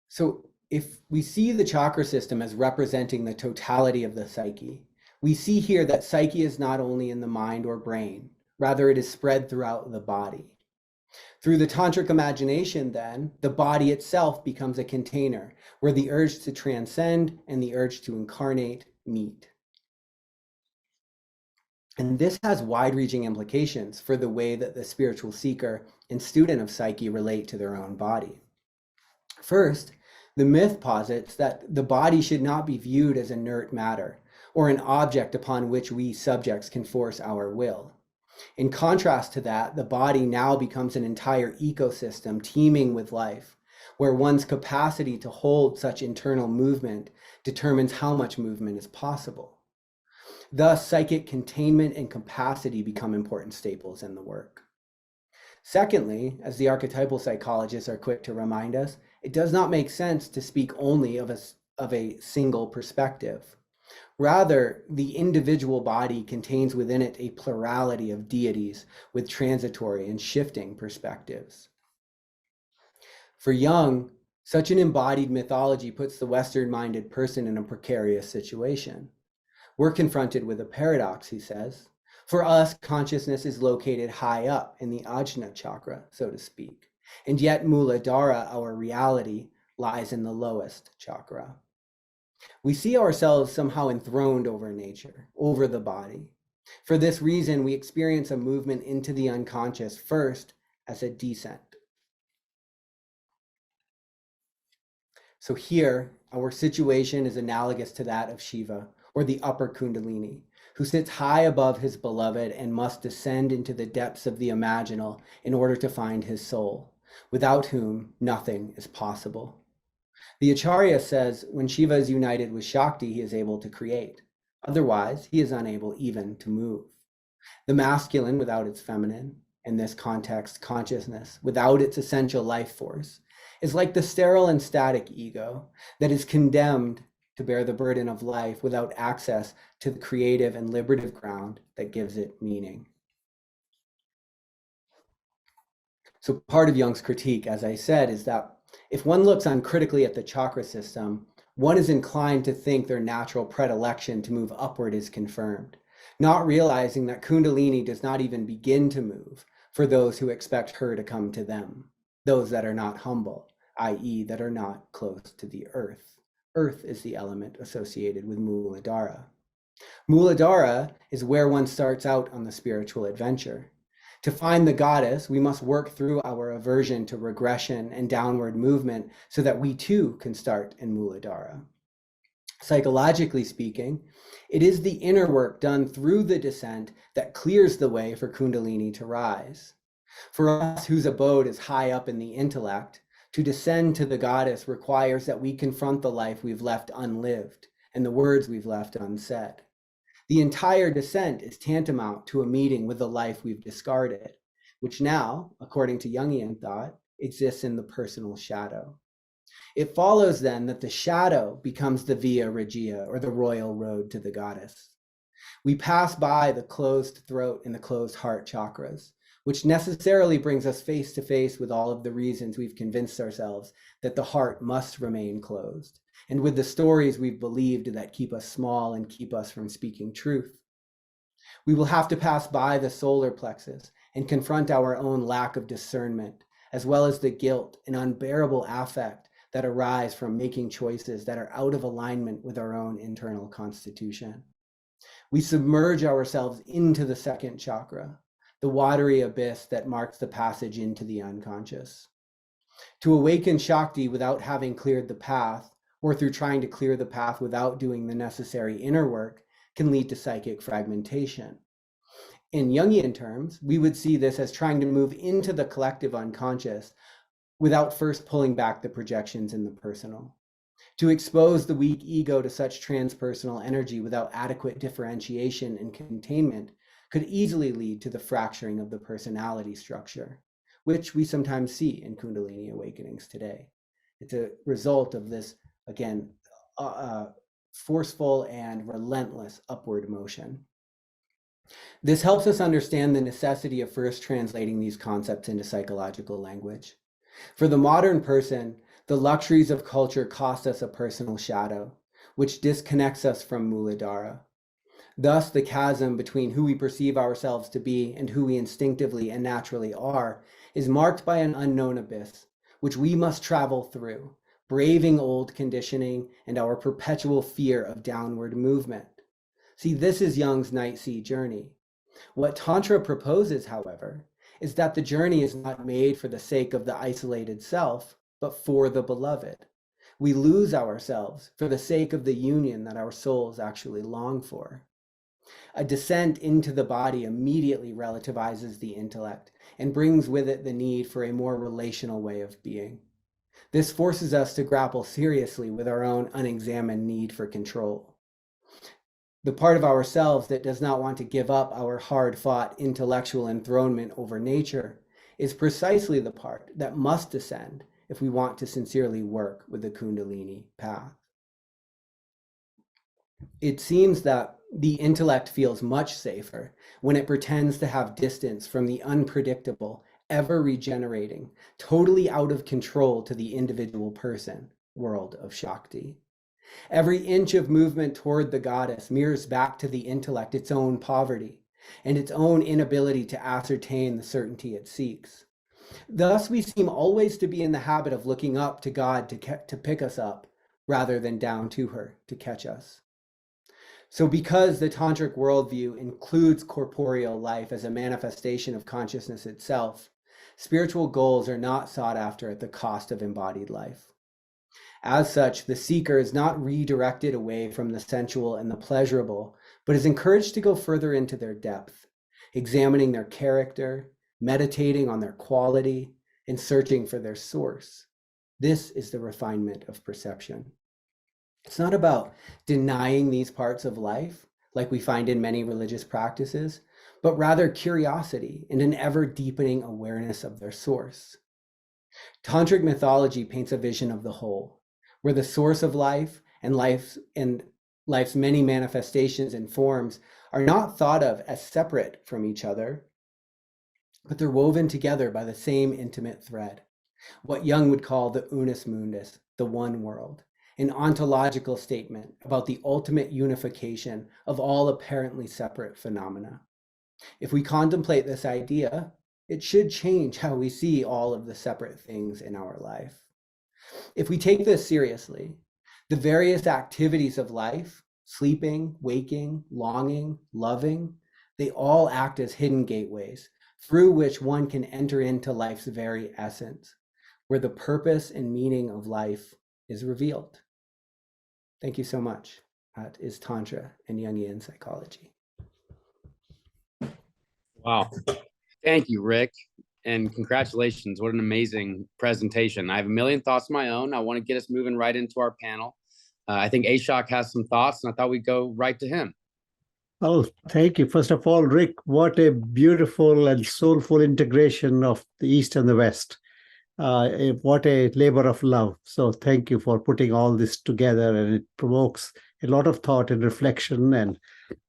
So if we see the chakra system as representing the totality of the psyche, we see here that psyche is not only in the mind or brain, rather it is spread throughout the body. Through the tantric imagination, then, the body itself becomes a container where the urge to transcend and the urge to incarnate meet. And this has wide-reaching implications for the way that the spiritual seeker and student of psyche relate to their own body. First, the myth posits that the body should not be viewed as inert matter or an object upon which we subjects can force our will. In contrast to that, the body now becomes an entire ecosystem teeming with life, where one's capacity to hold such internal movement determines how much movement is possible. Thus, psychic containment and capacity become important staples in the work. Secondly, as the archetypal psychologists are quick to remind us, it does not make sense to speak only of a single perspective. Rather, the individual body contains within it a plurality of deities with transitory and shifting perspectives. For Jung, such an embodied mythology puts the Western-minded person in a precarious situation. We're confronted with a paradox, he says. For us, consciousness is located high up in the Ajna chakra, so to speak, and yet Muladhara, our reality, lies in the lowest chakra. We see ourselves somehow enthroned over nature, over the body. For this reason, we experience a movement into the unconscious first as a descent. So here, our situation is analogous to that of Shiva, or the upper Kundalini, who sits high above his beloved and must descend into the depths of the imaginal in order to find his soul, without whom nothing is possible. The Acharya says when Shiva is united with Shakti, he is able to create. Otherwise, he is unable even to move. The masculine without its feminine, in this context, consciousness, without its essential life force, is like the sterile and static ego that is condemned to bear the burden of life without access to the creative and liberative ground that gives it meaning. So part of Jung's critique, as I said, is that if one looks uncritically at the chakra system, one is inclined to think their natural predilection to move upward is confirmed, not realizing that Kundalini does not even begin to move for those who expect her to come to them, those that are not humble, i.e. that are not close to the earth. Earth is the element associated with Muladhara. Muladhara is where one starts out on the spiritual adventure. To find the goddess, we must work through our aversion to regression and downward movement so that we too can start in Muladhara. Psychologically speaking, it is the inner work done through the descent that clears the way for Kundalini to rise. For us whose abode is high up in the intellect, to descend to the goddess requires that we confront the life we've left unlived and the words we've left unsaid. The entire descent is tantamount to a meeting with the life we've discarded, which now, according to Jungian thought, exists in the personal shadow. It follows then that the shadow becomes the via regia, or the royal road to the goddess. We pass by the closed throat and the closed heart chakras, which necessarily brings us face to face with all of the reasons we've convinced ourselves that the heart must remain closed, and with the stories we've believed that keep us small and keep us from speaking truth. We will have to pass by the solar plexus and confront our own lack of discernment, as well as the guilt and unbearable affect that arise from making choices that are out of alignment with our own internal constitution. We submerge ourselves into the second chakra, the watery abyss that marks the passage into the unconscious. To awaken Shakti without having cleared the path, or through trying to clear the path without doing the necessary inner work, can lead to psychic fragmentation. In Jungian terms, we would see this as trying to move into the collective unconscious without first pulling back the projections in the personal. To expose the weak ego to such transpersonal energy without adequate differentiation and containment could easily lead to the fracturing of the personality structure, which we sometimes see in Kundalini awakenings today. It's a result of this, again, forceful and relentless upward motion. This helps us understand the necessity of first translating these concepts into psychological language. For the modern person, the luxuries of culture cost us a personal shadow, which disconnects us from Muladhara. Thus, the chasm between who we perceive ourselves to be and who we instinctively and naturally are is marked by an unknown abyss, which we must travel through, braving old conditioning and our perpetual fear of downward movement. See, this is Jung's night sea journey. What Tantra proposes, however, is that the journey is not made for the sake of the isolated self, but for the beloved. We lose ourselves for the sake of the union that our souls actually long for. A descent into the body immediately relativizes the intellect and brings with it the need for a more relational way of being. This forces us to grapple seriously with our own unexamined need for control. The part of ourselves that does not want to give up our hard-fought intellectual enthronement over nature is precisely the part that must descend if we want to sincerely work with the Kundalini path. It seems that the intellect feels much safer when it pretends to have distance from the unpredictable, ever-regenerating, totally out of control to the individual person world of Shakti. Every inch of movement toward the goddess mirrors back to the intellect its own poverty and its own inability to ascertain the certainty it seeks. Thus, we seem always to be in the habit of looking up to God to pick us up, rather than down to her to catch us. So because the Tantric worldview includes corporeal life as a manifestation of consciousness itself, spiritual goals are not sought after at the cost of embodied life. As such, the seeker is not redirected away from the sensual and the pleasurable, but is encouraged to go further into their depth, examining their character, meditating on their quality, and searching for their source. This is the refinement of perception. It's not about denying these parts of life, like we find in many religious practices, but rather curiosity and an ever-deepening awareness of their source. Tantric mythology paints a vision of the whole, where the source of life and life's many manifestations and forms are not thought of as separate from each other, but they're woven together by the same intimate thread, what Jung would call the unus mundus, the one world, an ontological statement about the ultimate unification of all apparently separate phenomena. If we contemplate this idea, it should change how we see all of the separate things in our life. If we take this seriously, the various activities of life, sleeping, waking, longing, loving, they all act as hidden gateways through which one can enter into life's very essence, where the purpose and meaning of life is revealed. Thank you so much. That is Tantra and Jungian Psychology. Wow. Thank you, Rick. And congratulations. What an amazing presentation. I have a million thoughts of my own. I want to get us moving right into our panel. I think Ashok has some thoughts, and I thought we'd go right to him. Oh, thank you. First of all, Rick, what a beautiful and soulful integration of the East and the West. What a labor of love. So thank you for putting all this together, and it provokes a lot of thought and reflection, and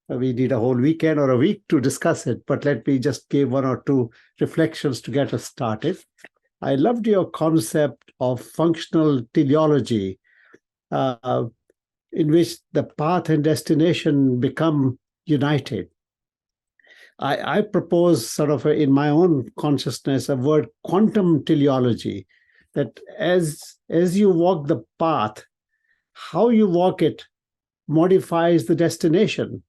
we need a whole weekend or a week to discuss it, but let me just give one or two reflections to get us started. I loved your concept of functional teleology, in which the path and destination become united. I propose sort of in my own consciousness a word quantum teleology, that as you walk the path, how you walk it modifies the destination.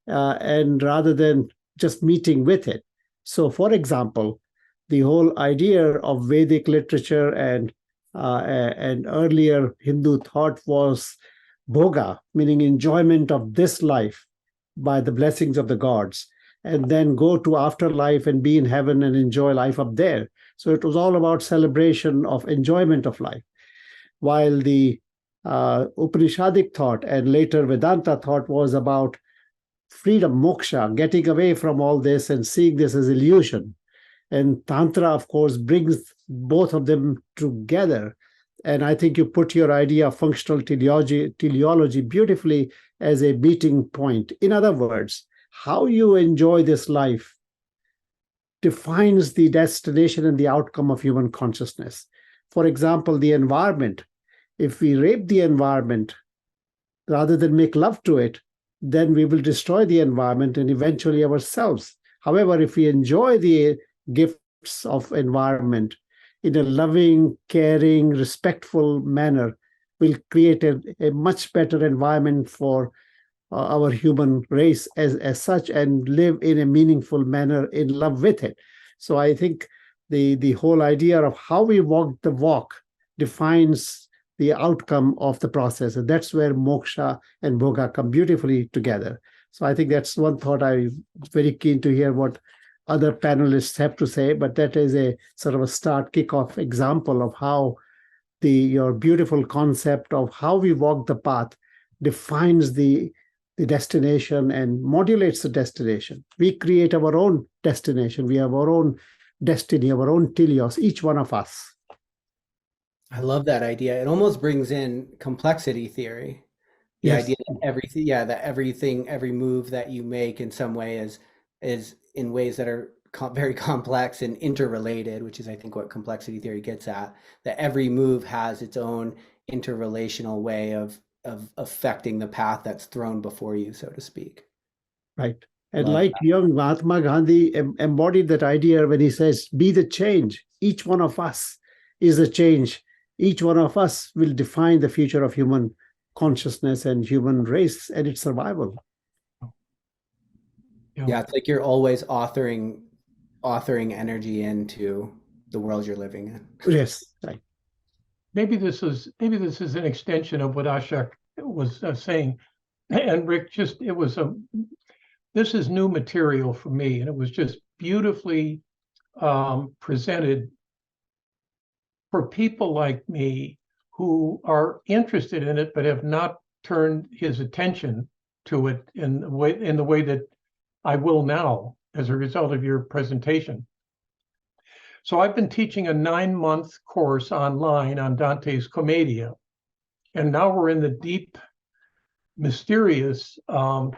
And rather than just meeting with it. So, for example, the whole idea of Vedic literature and earlier Hindu thought was bhoga, meaning enjoyment of this life by the blessings of the gods, and then go to afterlife and be in heaven and enjoy life up there. So it was all about celebration of enjoyment of life. While the Upanishadic thought and later Vedanta thought was about freedom, moksha, getting away from all this and seeing this as illusion. And Tantra, of course, brings both of them together. And I think you put your idea of functional teleology beautifully as a meeting point. In other words, how you enjoy this life defines the destination and the outcome of human consciousness. For example, the environment. If we rape the environment rather than make love to it, then we will destroy the environment and eventually ourselves. However, if we enjoy the gifts of environment in a loving, caring, respectful manner, we'll create a much better environment for our human race as such, and live in a meaningful manner in love with it. So I think the whole idea of how we walk the walk defines the outcome of the process. And that's where moksha and bhoga come beautifully together. So I think that's one thought. I'm very keen to hear what other panelists have to say, but that is a sort of a start kickoff example of how your beautiful concept of how we walk the path defines the destination and modulates the destination. We create our own destination. We have our own destiny, our own telos, each one of us. I love that idea. It almost brings in complexity theory. The Yes. idea that everything, every move that you make in some way is in ways that are very complex and interrelated, which is, I think, what complexity theory gets at, that every move has its own interrelational way of affecting the path that's thrown before you, so to speak. Right. And Love like young Mahatma Gandhi embodied that idea when he says, be the change. Each one of us is a change. Each one of us will define the future of human consciousness and human race and its survival. Yeah, it's like you're always authoring energy into the world you're living in. Yes, right. Maybe this is an extension of what Ashok was saying. And Rick, this is new material for me, and it was just beautifully presented for people like me who are interested in it but have not turned his attention to it in the way that I will now as a result of your presentation. So I've been teaching a 9-month course online on Dante's Commedia, and now we're in the deep, mysterious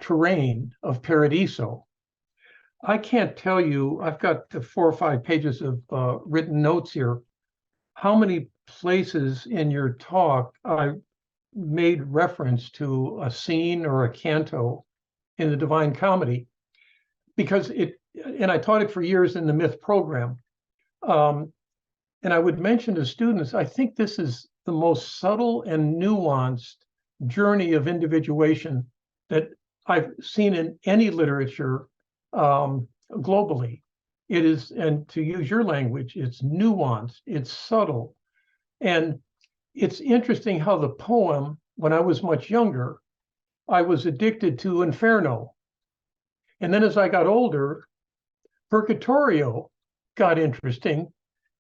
terrain of Paradiso. I can't tell you, I've got 4 or 5 pages of written notes here, how many places in your talk I made reference to a scene or a canto in the Divine Comedy, because and I taught it for years in the Myth program. And I would mention to students, I think this is the most subtle and nuanced journey of individuation that I've seen in any literature globally. It is, and to use your language, it's nuanced, it's subtle. And it's interesting how the poem, when I was much younger, I was addicted to Inferno. And then as I got older, Purgatorio got interesting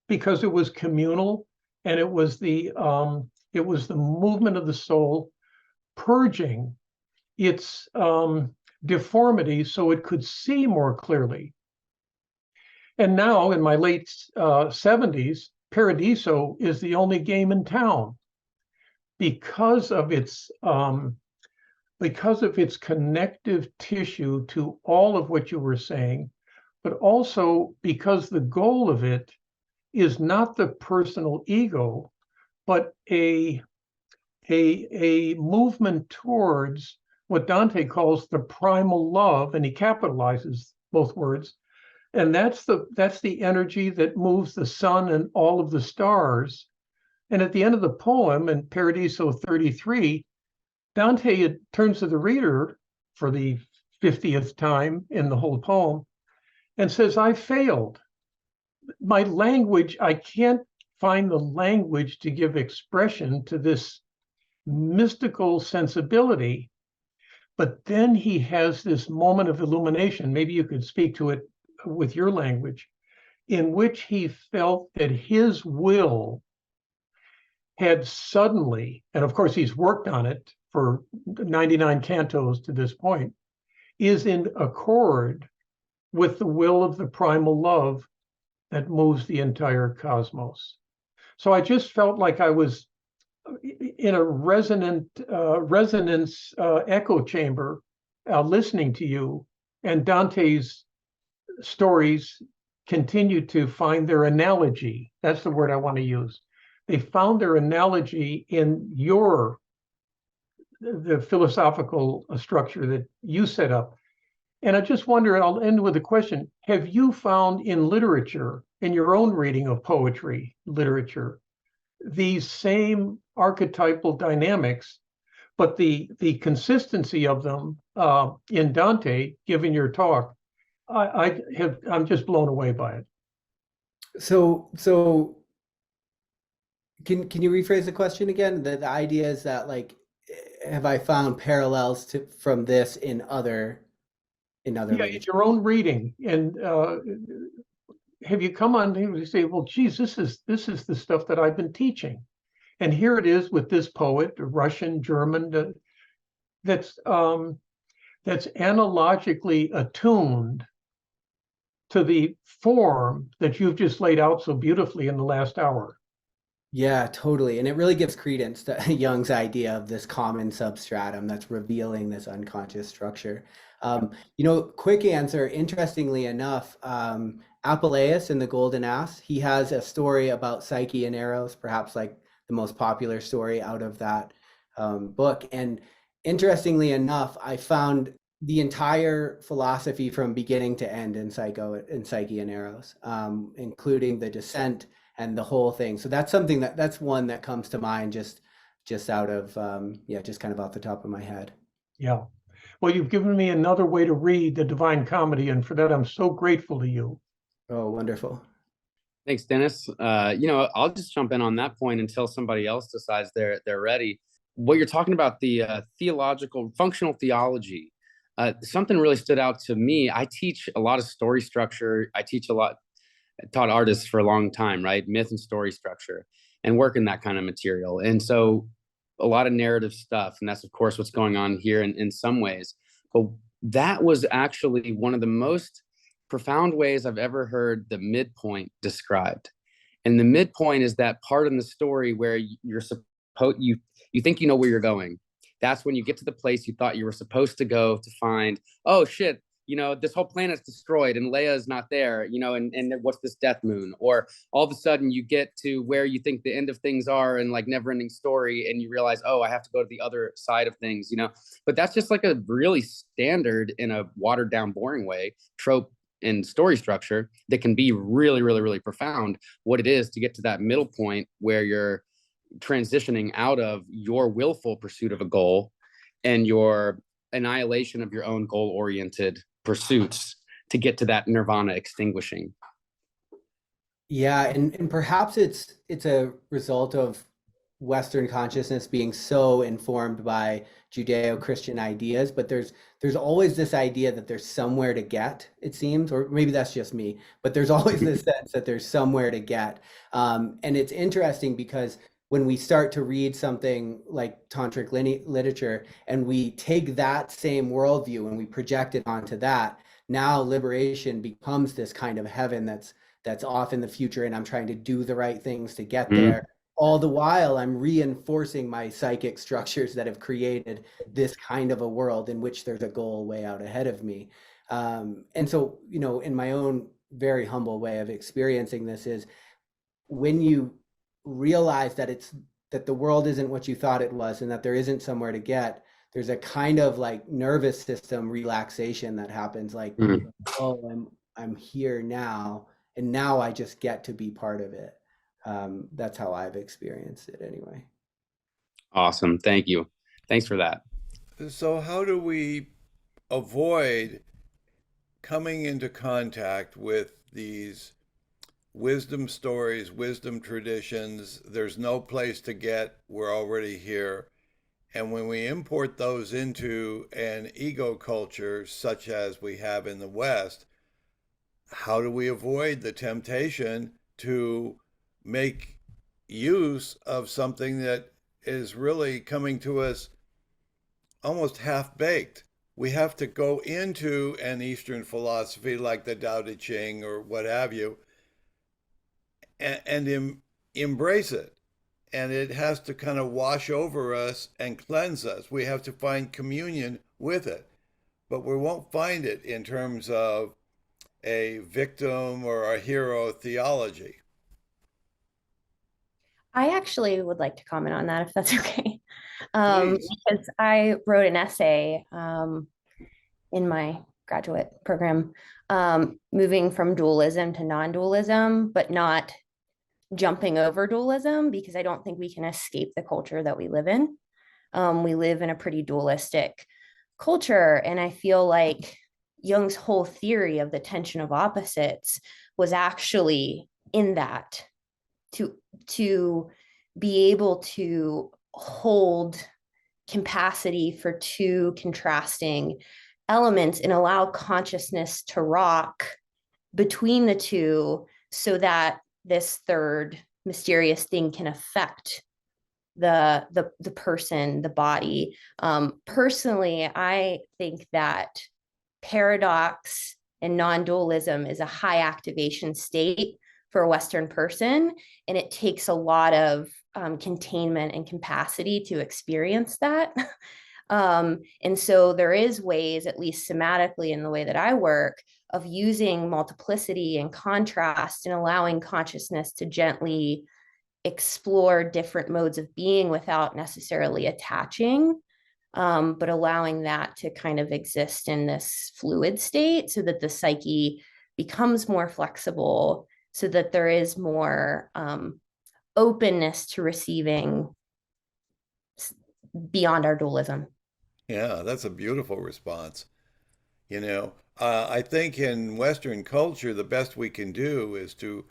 because it was communal, and it was the movement of the soul purging its deformity so it could see more clearly. And now in my late 70s, Paradiso is the only game in town because of its connective tissue to all of what you were saying, but also because the goal of it is not the personal ego, but a movement towards what Dante calls the primal love, and he capitalizes both words. And that's the energy that moves the sun and all of the stars. And at the end of the poem, in Paradiso 33, Dante turns to the reader for the 50th time in the whole poem and says, I failed. My language, I can't find the language to give expression to this mystical sensibility. But then he has this moment of illumination, maybe you could speak to it with your language, in which he felt that his will had suddenly, and of course he's worked on it for 99 cantos to this point, is in accord with the will of the primal love that moves the entire cosmos. So I just felt like I was in a resonance echo chamber listening to you, and Dante's stories continue to find their analogy. That's the word I want to use. They found their analogy in the philosophical structure that you set up. And I just wonder, and I'll end with a question, have you found in literature, in your own reading of poetry, literature, these same archetypal dynamics, but the consistency of them in Dante, given your talk, I'm just blown away by it. So Can you rephrase the question again? The idea is that, like, have I found parallels from this in other Yeah, in literature? your own reading. And have you come on here to say, well, geez, this is the stuff that I've been teaching. And here it is with this poet, Russian, German, that's analogically attuned to the form that you've just laid out so beautifully in the last hour. Yeah, totally. And it really gives credence to Jung's idea of this common substratum that's revealing this unconscious structure. Quick answer, interestingly enough, Apuleius in The Golden Ass, he has a story about Psyche and Eros, perhaps like the most popular story out of that book. And interestingly enough, I found the entire philosophy from beginning to end in Psyche and Eros, including the descent and the whole thing. So that's something that's one that comes to mind just out of just kind of off the top of my head. Yeah. Well, you've given me another way to read the Divine Comedy, and for that I'm so grateful to you. Oh, wonderful. Thanks, Dennis. I'll just jump in on that point until somebody else decides they're ready. What you're talking about, the theological, functional theology, something really stood out to me. I teach a lot of story structure. I taught artists for a long time, right? Myth and story structure, and work in that kind of material. And so a lot of narrative stuff. And that's, of course, what's going on here in some ways. But that was actually one of the most profound ways I've ever heard the midpoint described. And the midpoint is that part in the story where you think you know where you're going. That's when you get to the place you thought you were supposed to go to find, oh shit, this whole planet's destroyed and Leia's not there, and what's this death moon? Or all of a sudden you get to where you think the end of things are and like never ending story, and you realize, oh, I have to go to the other side of things, but that's just like a really standard, in a watered down, boring way, trope in story structure that can be really, really, really profound. What it is to get to that middle point where you're transitioning out of your willful pursuit of a goal and your annihilation of your own goal-oriented pursuits to get to that nirvana extinguishing. Yeah, and perhaps it's a result of Western consciousness being so informed by Judeo-Christian ideas, but there's always this idea that there's somewhere to get, it seems, or maybe that's just me, but there's always this sense that there's somewhere to get. And it's interesting because when we start to read something like Tantric literature and we take that same worldview and we project it onto that, now liberation becomes this kind of heaven that's off in the future, and I'm trying to do the right things to get there. All the while I'm reinforcing my psychic structures that have created this kind of a world in which there's a goal way out ahead of me. And so, in my own very humble way of experiencing this is when you realize that the world isn't what you thought it was and that there isn't somewhere to get, there's a kind of like nervous system relaxation that happens, like, oh, I'm here now, and now I just get to be part of it. That's how I've experienced it anyway. Awesome. Thank you. Thanks for that. So how do we avoid coming into contact with these wisdom stories, wisdom traditions? There's no place to get, we're already here. And when we import those into an ego culture such as we have in the West, how do we avoid the temptation to make use of something that is really coming to us almost half-baked? We have to go into an Eastern philosophy like the Tao Te Ching or what have you, and embrace it. And it has to kind of wash over us and cleanse us. We have to find communion with it. But we won't find it in terms of a victim or a hero theology. I actually would like to comment on that, if that's okay. Please. Because I wrote an essay in my graduate program, moving from dualism to non-dualism, but not jumping over dualism, because I don't think we can escape the culture that we live in. We live in a pretty dualistic culture, and I feel like Jung's whole theory of the tension of opposites was actually in that, to be able to hold capacity for two contrasting elements and allow consciousness to rock between the two so that this third mysterious thing can affect the person, the body. Personally, I think that paradox and non-dualism is a high activation state for a Western person, and it takes a lot of containment and capacity to experience that. And so there is ways, at least somatically in the way that I work, of using multiplicity and contrast and allowing consciousness to gently explore different modes of being without necessarily attaching, but allowing that to kind of exist in this fluid state so that the psyche becomes more flexible, so that there is more openness to receiving beyond our dualism. Yeah, that's a beautiful response. I think in Western culture, the best we can do is to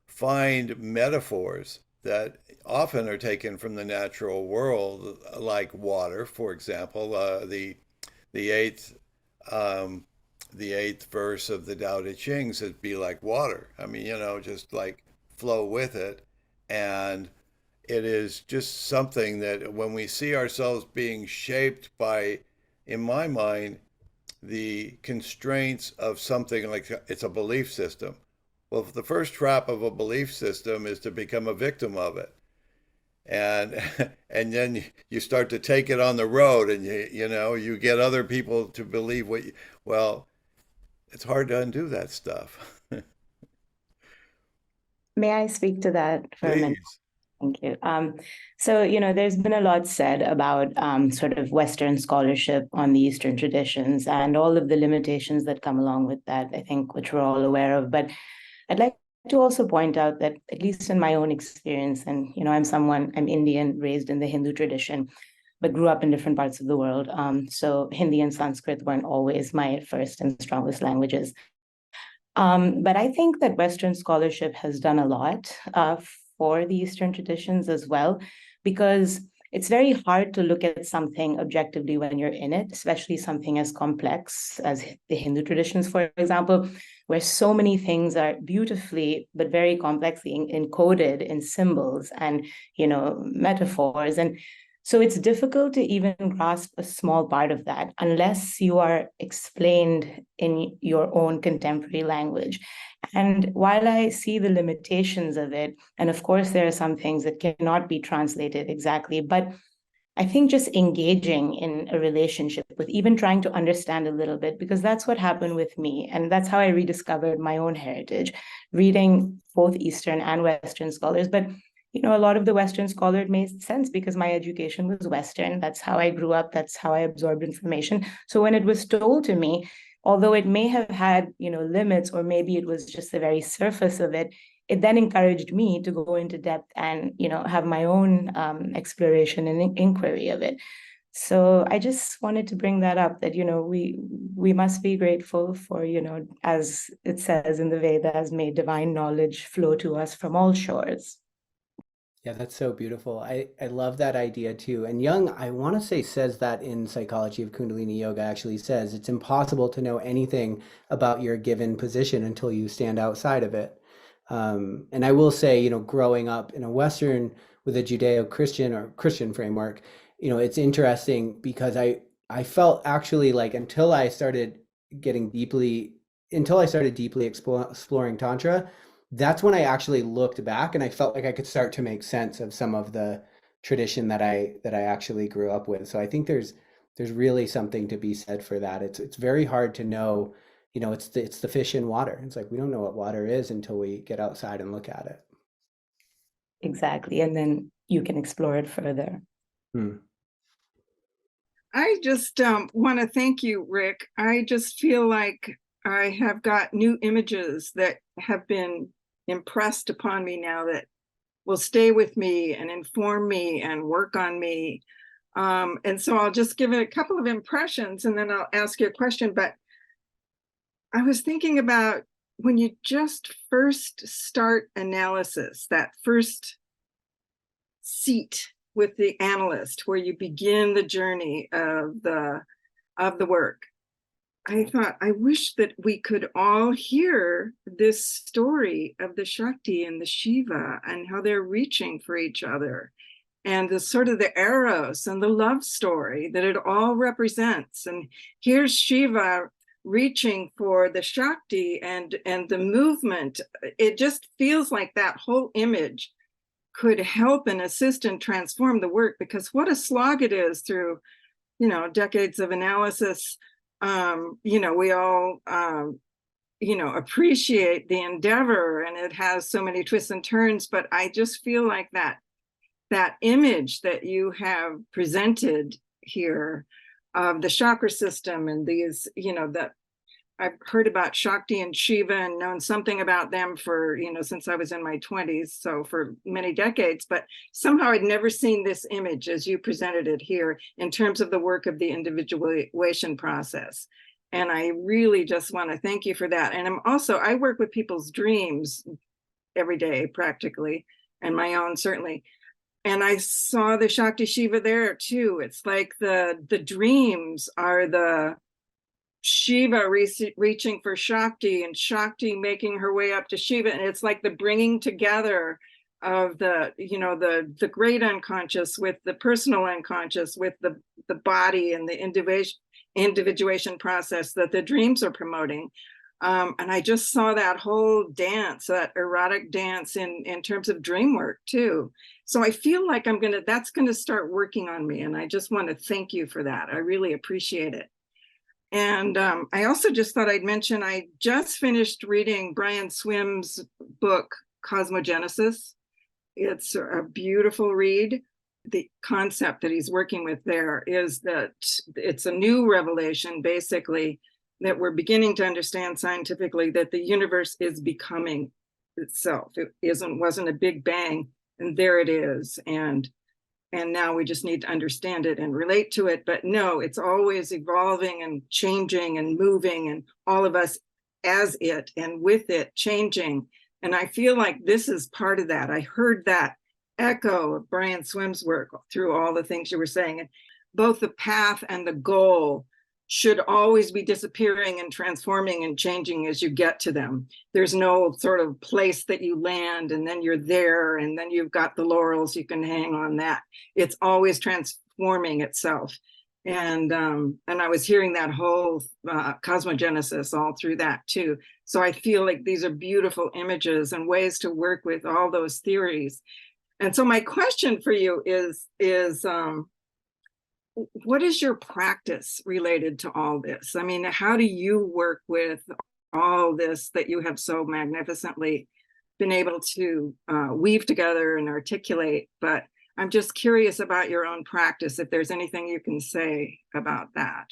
find metaphors that often are taken from the natural world, like water, for example. The eighth the eighth verse of the Tao Te Ching says, "Be like water." I mean, just like flow with it, and it is just something that when we see ourselves being shaped by, in my mind, the constraints of something like it's a belief system. Well, the first trap of a belief system is to become a victim of it. And and then you start to take it on the road, and you get other people to believe well, it's hard to undo that stuff. May I speak to that for a minute? Please. Thank you. So, there's been a lot said about sort of Western scholarship on the Eastern traditions and all of the limitations that come along with that, I think, which we're all aware of. But I'd like to also point out that, at least in my own experience, and, I'm Indian, raised in the Hindu tradition, but grew up in different parts of the world. So Hindi and Sanskrit weren't always my first and strongest languages. But I think that Western scholarship has done a lot for the Eastern traditions as well, because it's very hard to look at something objectively when you're in it, especially something as complex as the Hindu traditions, for example, where so many things are beautifully but very complexly encoded in symbols and, metaphors. And so it's difficult to even grasp a small part of that unless you are explained in your own contemporary language. And while I see the limitations of it, and of course there are some things that cannot be translated exactly, but I think just engaging in a relationship with, even trying to understand a little bit, because that's what happened with me. And that's how I rediscovered my own heritage, reading both Eastern and Western scholars. But a lot of the Western scholars made sense because my education was Western. That's how I grew up. That's how I absorbed information. So when it was told to me, although it may have had, limits, or maybe it was just the very surface of it, it then encouraged me to go into depth and, have my own exploration and inquiry of it. So I just wanted to bring that up, that, we must be grateful for, as it says in the Vedas, may divine knowledge flow to us from all shores. Yeah, that's so beautiful. I love that idea too. And Jung, I want to say, says that in Psychology of Kundalini Yoga, actually says it's impossible to know anything about your given position until you stand outside of it. And I will say, growing up in a Western with a Judeo-Christian or Christian framework, it's interesting because I felt actually like until I started deeply exploring Tantra, that's when I actually looked back and I felt like I could start to make sense of some of the tradition that I actually grew up with. So I think there's really something to be said for that. It's very hard to know, it's the fish in water. It's like we don't know what water is until we get outside and look at it. Exactly. And then you can explore it further. I just want to thank you, Rick. I just feel like I have got new images that have been impressed upon me now that will stay with me and inform me and work on me. And so I'll just give it a couple of impressions and then I'll ask you a question. But I was thinking about when you just first start analysis, that first seat with the analyst, where you begin the journey of the work. I thought, I wish that we could all hear this story of the Shakti and the Shiva and how they're reaching for each other, and the sort of the eros and the love story that it all represents. And here's Shiva reaching for the Shakti and the movement. It just feels like that whole image could help and assist and transform the work, because what a slog it is through, decades of analysis. We all, appreciate the endeavor, and it has so many twists and turns, but I just feel like that image that you have presented here of the chakra system and these, that I've heard about Shakti and Shiva and known something about them for, since I was in my 20s, so for many decades, but somehow I'd never seen this image as you presented it here in terms of the work of the individuation process. And I really just want to thank you for that. And I work with people's dreams every day, practically, and my own certainly. And I saw the Shakti Shiva there too. It's like the dreams are the Shiva reaching for Shakti, and Shakti making her way up to Shiva. And it's like the bringing together of the great unconscious with the personal unconscious, with the body and the individuation process that the dreams are promoting. And I just saw that whole dance, that erotic dance in terms of dream work too. So I feel like that's gonna start working on me. And I just want to thank you for that. I really appreciate it. And I also just thought I'd mention, I just finished reading Brian Swim's book, Cosmogenesis. It's a beautiful read. The concept that he's working with there is that it's a new revelation, basically, that we're beginning to understand scientifically, that the universe is becoming itself. It wasn't a big bang, and there it is. And now we just need to understand it and relate to it. But no, it's always evolving and changing and moving, and all of us as it and with it changing. And I feel like this is part of that. I heard that echo of Brian Swim's work through all the things you were saying. And both the path and the goal should always be disappearing and transforming and changing as you get to them. There's no sort of place that you land and then you're there and then you've got the laurels you can hang on that. It's always transforming itself. And I was hearing that whole cosmogenesis all through that too. So I feel like these are beautiful images and ways to work with all those theories. And so my question for you is what is your practice related to all this? I mean, how do you work with all this that you have so magnificently been able to weave together and articulate? But I'm just curious about your own practice, if there's anything you can say about that.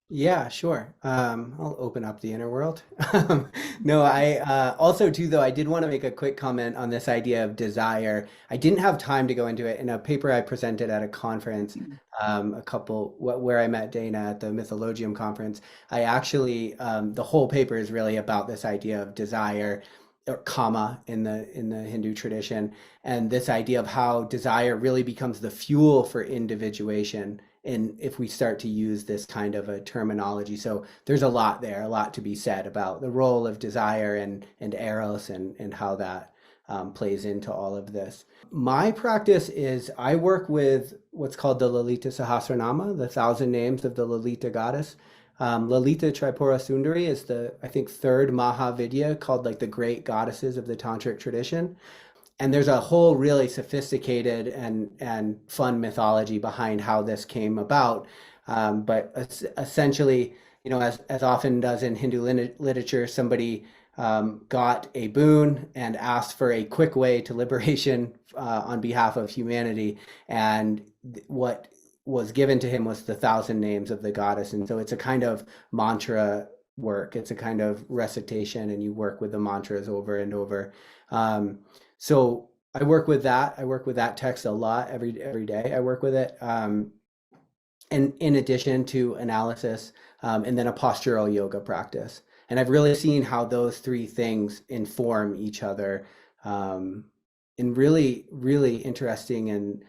Yeah, sure. I'll open up the inner world. No, I also too, though, I did want to make a quick comment on this idea of desire. I didn't have time to go into it in a paper I presented at a conference, where I met Dana at the Mythologium conference. I actually, the whole paper is really about this idea of desire, or kama in the Hindu tradition, and this idea of how desire really becomes the fuel for individuation. And if we start to use this kind of a terminology, so there's a lot there, a lot to be said about the role of desire and eros and how that plays into all of this. My practice is I work with what's called the Lalita Sahasranama, the 1,000 names of the Lalita goddess. Lalita Tripura Sundari is the, I think, third Mahavidya, called like the great goddesses of the Tantric tradition. And there's a whole really sophisticated and fun mythology behind how this came about. But essentially, as often does in Hindu literature, somebody got a boon and asked for a quick way to liberation on behalf of humanity. And what was given to him was the 1,000 names of the goddess. And so it's a kind of mantra work. It's a kind of recitation, and you work with the mantras over and over. So I work with that. I work with that text a lot every day. I work with it. And in addition to analysis, and then a postural yoga practice. And I've really seen how those three things inform each other really, really interesting and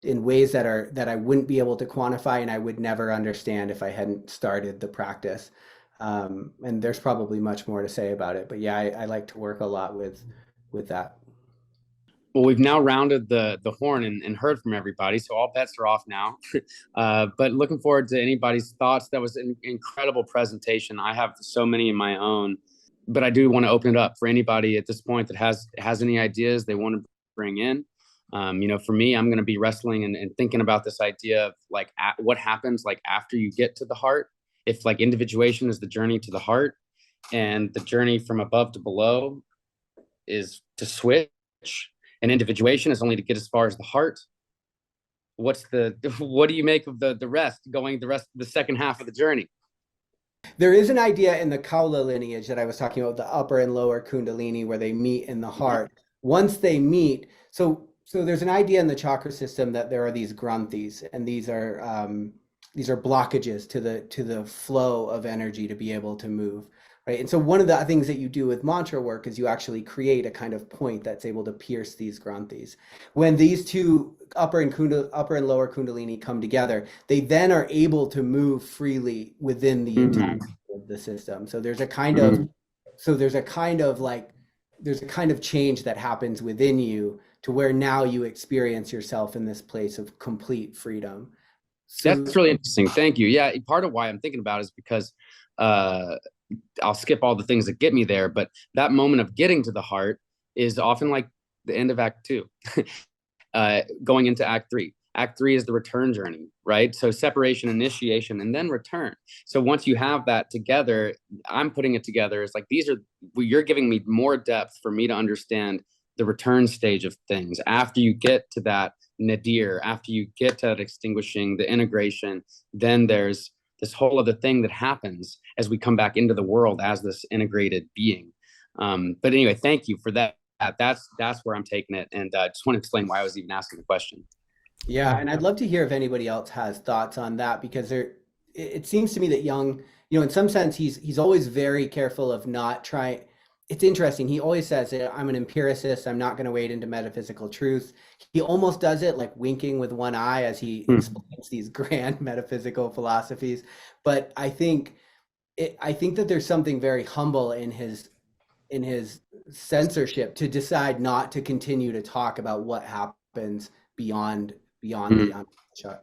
in ways that I wouldn't be able to quantify and I would never understand if I hadn't started the practice. And there's probably much more to say about it, but yeah, I like to work a lot with that. Well, we've now rounded the horn and heard from everybody, so all bets are off now. But looking forward to anybody's thoughts. That was an incredible presentation. I have so many in my own, but I do want to open it up for anybody at this point that has any ideas they want to bring in. For me, I'm going to be wrestling and thinking about this idea of like what happens like after you get to the heart. If like individuation is the journey to the heart, and the journey from above to below is to switch, and individuation is only to get as far as the heart. What do you make of the rest, the second half of the journey? There is an idea in the Kaula lineage that I was talking about, the upper and lower Kundalini, where they meet in the heart. Once they meet, so there's an idea in the chakra system that there are these granthis, and these are blockages to the flow of energy to be able to move. Right. And so one of the things that you do with mantra work is you actually create a kind of point that's able to pierce these granthis. When these two upper and lower Kundalini come together, they then are able to move freely within the entirety of the system. So there's a kind of change that happens within you to where now you experience yourself in this place of complete freedom. So that's really interesting. Thank you. Yeah. Part of why I'm thinking about it is because, I'll skip all the things that get me there, but that moment of getting to the heart is often like the end of Act 2, going into Act 3. Act 3 is the return journey, right? So separation, initiation, and then return. So once you have that together, I'm putting it together. It's like, you're giving me more depth for me to understand the return stage of things. After you get to that nadir, after you get to that extinguishing, the integration, then there's this whole other thing that happens as we come back into the world as this integrated being. But anyway, thank you for that. That's where I'm taking it. And I just want to explain why I was even asking the question. Yeah. And I'd love to hear if anybody else has thoughts on that, because it seems to me that Jung, in some sense, he's always very careful of not trying. It's interesting. He always says that I'm an empiricist. I'm not going to wade into metaphysical truth. He almost does it like winking with one eye as he explains these grand metaphysical philosophies. But I think that there's something very humble in his censorship to decide not to continue to talk about what happens beyond the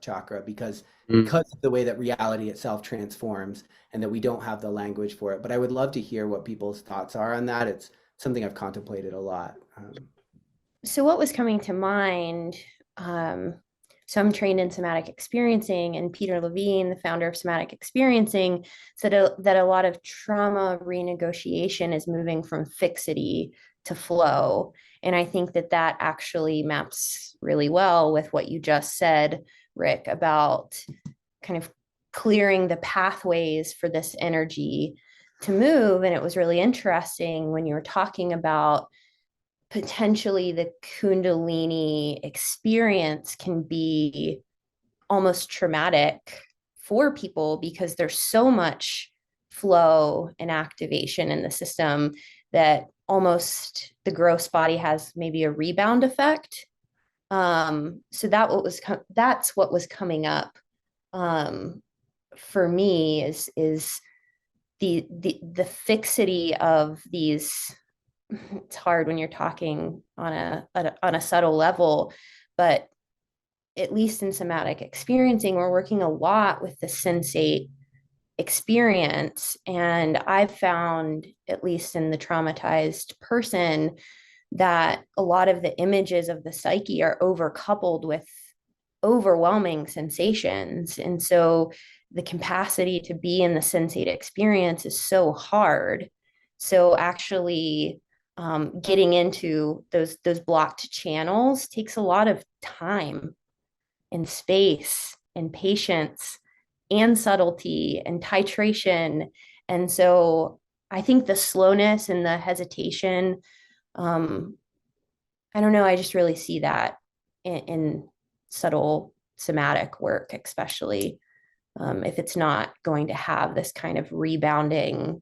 chakra, because of the way that reality itself transforms and that we don't have the language for it. But I would love to hear what people's thoughts are on that. It's something I've contemplated a lot. So what was coming to mind, so I'm trained in somatic experiencing, and Peter Levine, the founder of somatic experiencing, said that a lot of trauma renegotiation is moving from fixity to flow. And I think that actually maps really well with what you just said, Rick, about kind of clearing the pathways for this energy to move. And it was really interesting when you were talking about potentially the Kundalini experience can be almost traumatic for people because there's so much flow and activation in the system that almost the gross body has maybe a rebound effect. So that's what was coming up for me is the fixity of these. It's hard when you're talking on a subtle level, but at least in somatic experiencing, we're working a lot with the sensate experience. And I've found, at least in the traumatized person, that a lot of the images of the psyche are overcoupled with overwhelming sensations. And so the capacity to be in the sensate experience is so hard. So actually getting into those blocked channels takes a lot of time and space and patience and subtlety and titration. And so I think the slowness and the hesitation, I don't know, I just really see that in subtle somatic work, especially if it's not going to have this kind of rebounding,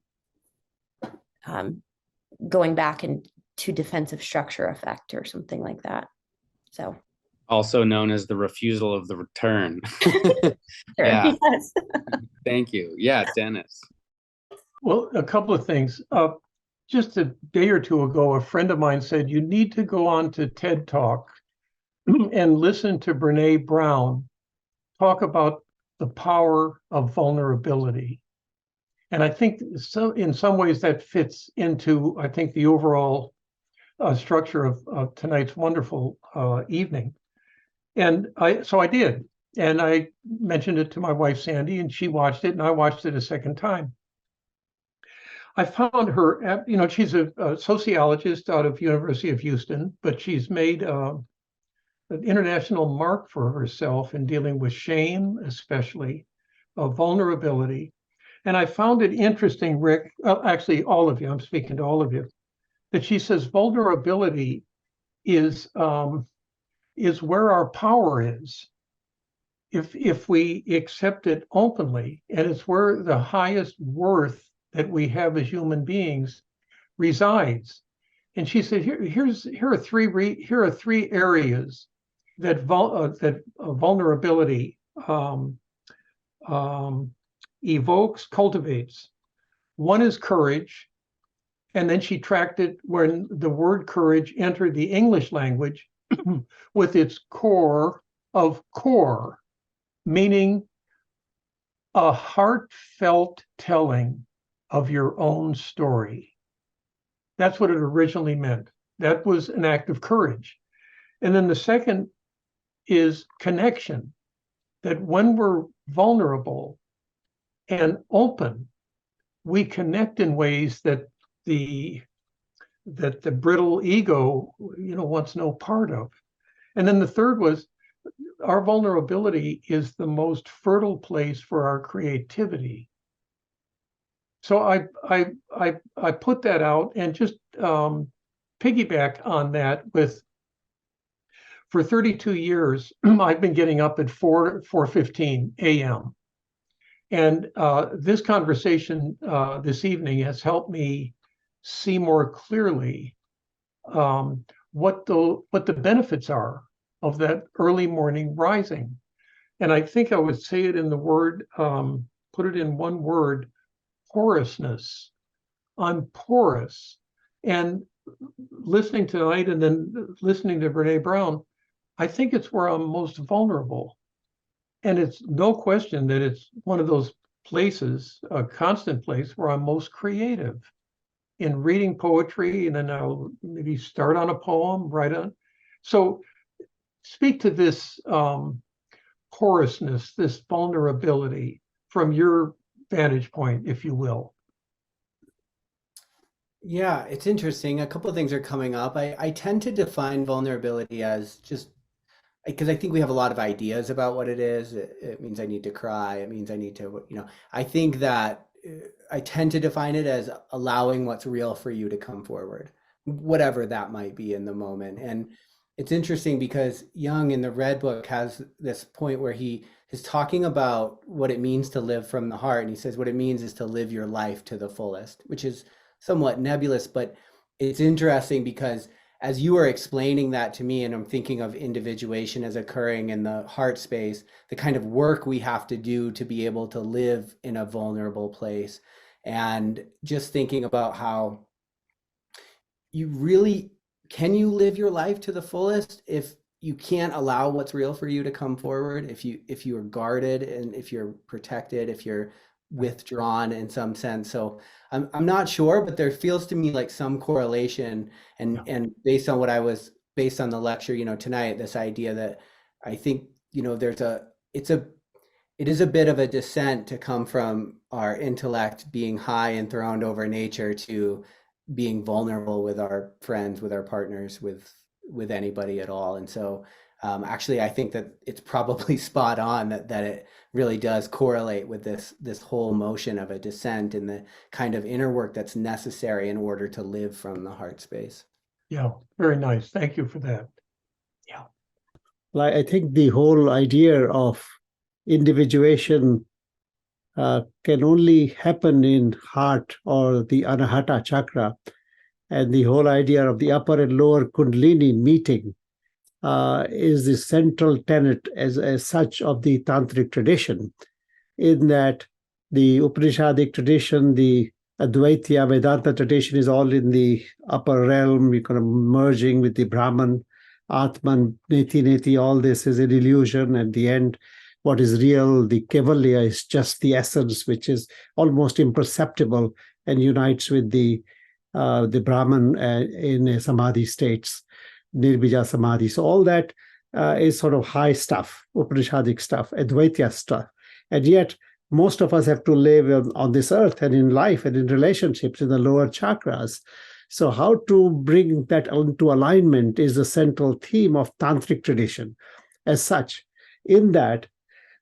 going back and to defensive structure effect or something like that. So Also known as the refusal of the return. sure, Yeah. yes. Thank you. Yeah, Dennis. Well, a couple of things. Just a day or two ago, a friend of mine said, you need to go on to TED Talk and listen to Brene Brown talk about the power of vulnerability. And I think in some ways that fits into, I think, the overall structure of tonight's wonderful evening. And so I did. And I mentioned it to my wife, Sandy, and she watched it, and I watched it a second time. I found her, she's a sociologist out of University of Houston, but she's made an international mark for herself in dealing with shame, especially vulnerability. And I found it interesting, Rick, actually all of you, I'm speaking to all of you, that she says vulnerability is where our power is. If we accept it openly, and it's where the highest worth that we have as human beings resides. And she said, here are three areas that vulnerability evokes, cultivates. One is courage, and then she tracked it when the word courage entered the English language with its core of core, meaning a heartfelt telling of your own story. That's what it originally meant. That was an act of courage. And then the second is connection, that when we're vulnerable and open, we connect in ways that the brittle ego, wants no part of. And then the third was our vulnerability is the most fertile place for our creativity. So I put that out and just piggyback on that with, for 32 years, I've been getting up at 4:15 a.m. And this conversation this evening has helped me see more clearly what the benefits are of that early morning rising. And I think I would say it in the word, put it in one word, porousness. I'm porous. And listening tonight and then listening to Brene Brown, I think it's where I'm most vulnerable. And it's no question that it's one of those places, a constant place where I'm most creative in reading poetry, and then I'll maybe start on a poem, write on. So speak to this porousness, this vulnerability from your vantage point, if you will. Yeah, it's interesting. A couple of things are coming up. I tend to define vulnerability as just because I think we have a lot of ideas about what it is. It means I need to cry. It means I need to, I think that I tend to define it as allowing what's real for you to come forward, whatever that might be in the moment. And it's interesting because Jung in the Red Book has this point where he is talking about what it means to live from the heart. And he says what it means is to live your life to the fullest, which is somewhat nebulous, but it's interesting because as you were explaining that to me, and I'm thinking of individuation as occurring in the heart space, the kind of work we have to do to be able to live in a vulnerable place, and just thinking about how you really, can you live your life to the fullest if you can't allow what's real for you to come forward, if you are guarded and if you're protected, if you're withdrawn in some sense. So I'm not sure, but there feels to me like some correlation, and based on the lecture, tonight, this idea that I think, it is a bit of a descent to come from our intellect being high and throned over nature to being vulnerable with our friends, with our partners, with anybody at all. And so actually, I think that it's probably spot on that it really does correlate with this whole motion of a descent and the kind of inner work that's necessary in order to live from the heart space. Yeah, very nice. Thank you for that. Yeah. Well, I think the whole idea of individuation can only happen in heart or the Anahata chakra And the whole idea of the upper and lower Kundalini meeting is the central tenet as such of the Tantric tradition, in that the Upanishadic tradition, the Advaita Vedanta tradition is all in the upper realm, you're kind of merging with the Brahman, Atman, Neti Neti, all this is an illusion. At the end, what is real, the Kevalya, is just the essence, which is almost imperceptible and unites with the Brahman in Samadhi states, Nirbija Samadhi. So all that is sort of high stuff, Upanishadic stuff, Advaita stuff. And yet, most of us have to live on this earth and in life and in relationships in the lower chakras. So how to bring that into alignment is the central theme of Tantric tradition as such, in that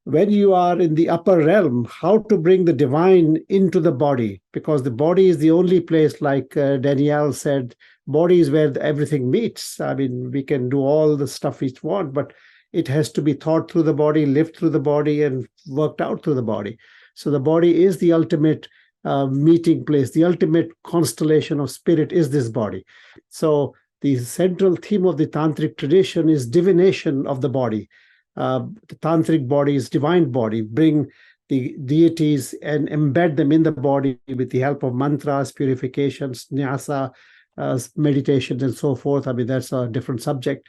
when you are in the upper realm, how to bring the divine into the body, because the body is the only place, like Danielle said, body is where everything meets. I mean, we can do all the stuff we want, but it has to be thought through the body, lived through the body, and worked out through the body. So the body is the ultimate meeting place. The ultimate constellation of spirit is this body. So the central theme of the Tantric tradition is divination of the body. The Tantric body is divine body. Bring the deities and embed them in the body with the help of mantras, purifications, nyasa, meditations, and so forth. I mean, that's a different subject.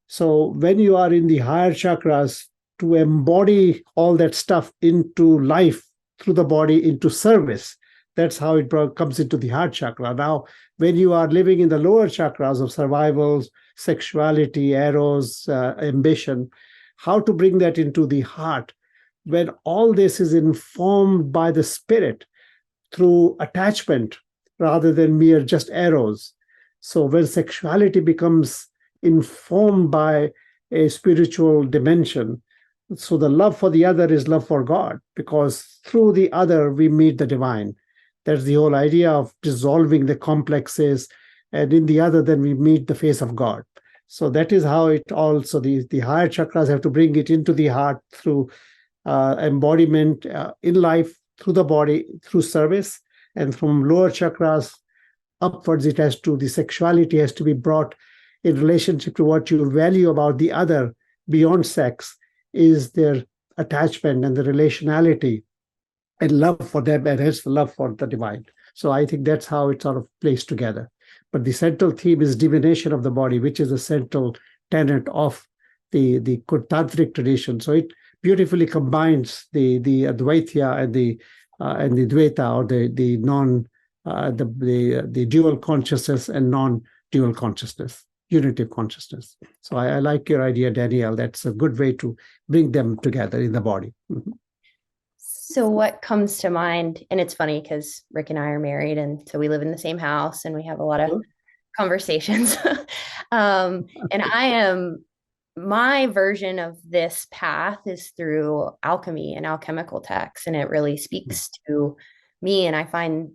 So when you are in the higher chakras, to embody all that stuff into life through the body, into service, that's how it comes into the heart chakra. Now, when you are living in the lower chakras of survival, sexuality, eros, ambition, how to bring that into the heart, when all this is informed by the spirit through attachment rather than mere just eros. So when sexuality becomes informed by a spiritual dimension, so the love for the other is love for God, because through the other we meet the divine. That's the whole idea of dissolving the complexes, and in the other then we meet the face of God. So that is how it also, the higher chakras have to bring it into the heart through embodiment in life, through the body, through service, and from lower chakras upwards, it has to, the sexuality has to be brought in relationship to what you value about the other beyond sex, is their attachment and the relationality and love for them, and hence the love for the divine. So I think that's how it sort of plays together. But the central theme is divination of the body, which is the central tenet of the Tantric tradition. So it beautifully combines the Advaita and the Dvaita, or the dual consciousness and non-dual consciousness, unity of consciousness. So I like your idea, Danielle. That's a good way to bring them together in the body. Mm-hmm. So what comes to mind, and it's funny because Rick and I are married, and so we live in the same house and we have a lot of conversations. And my version of this path is through alchemy and alchemical texts, and it really speaks to me. And I find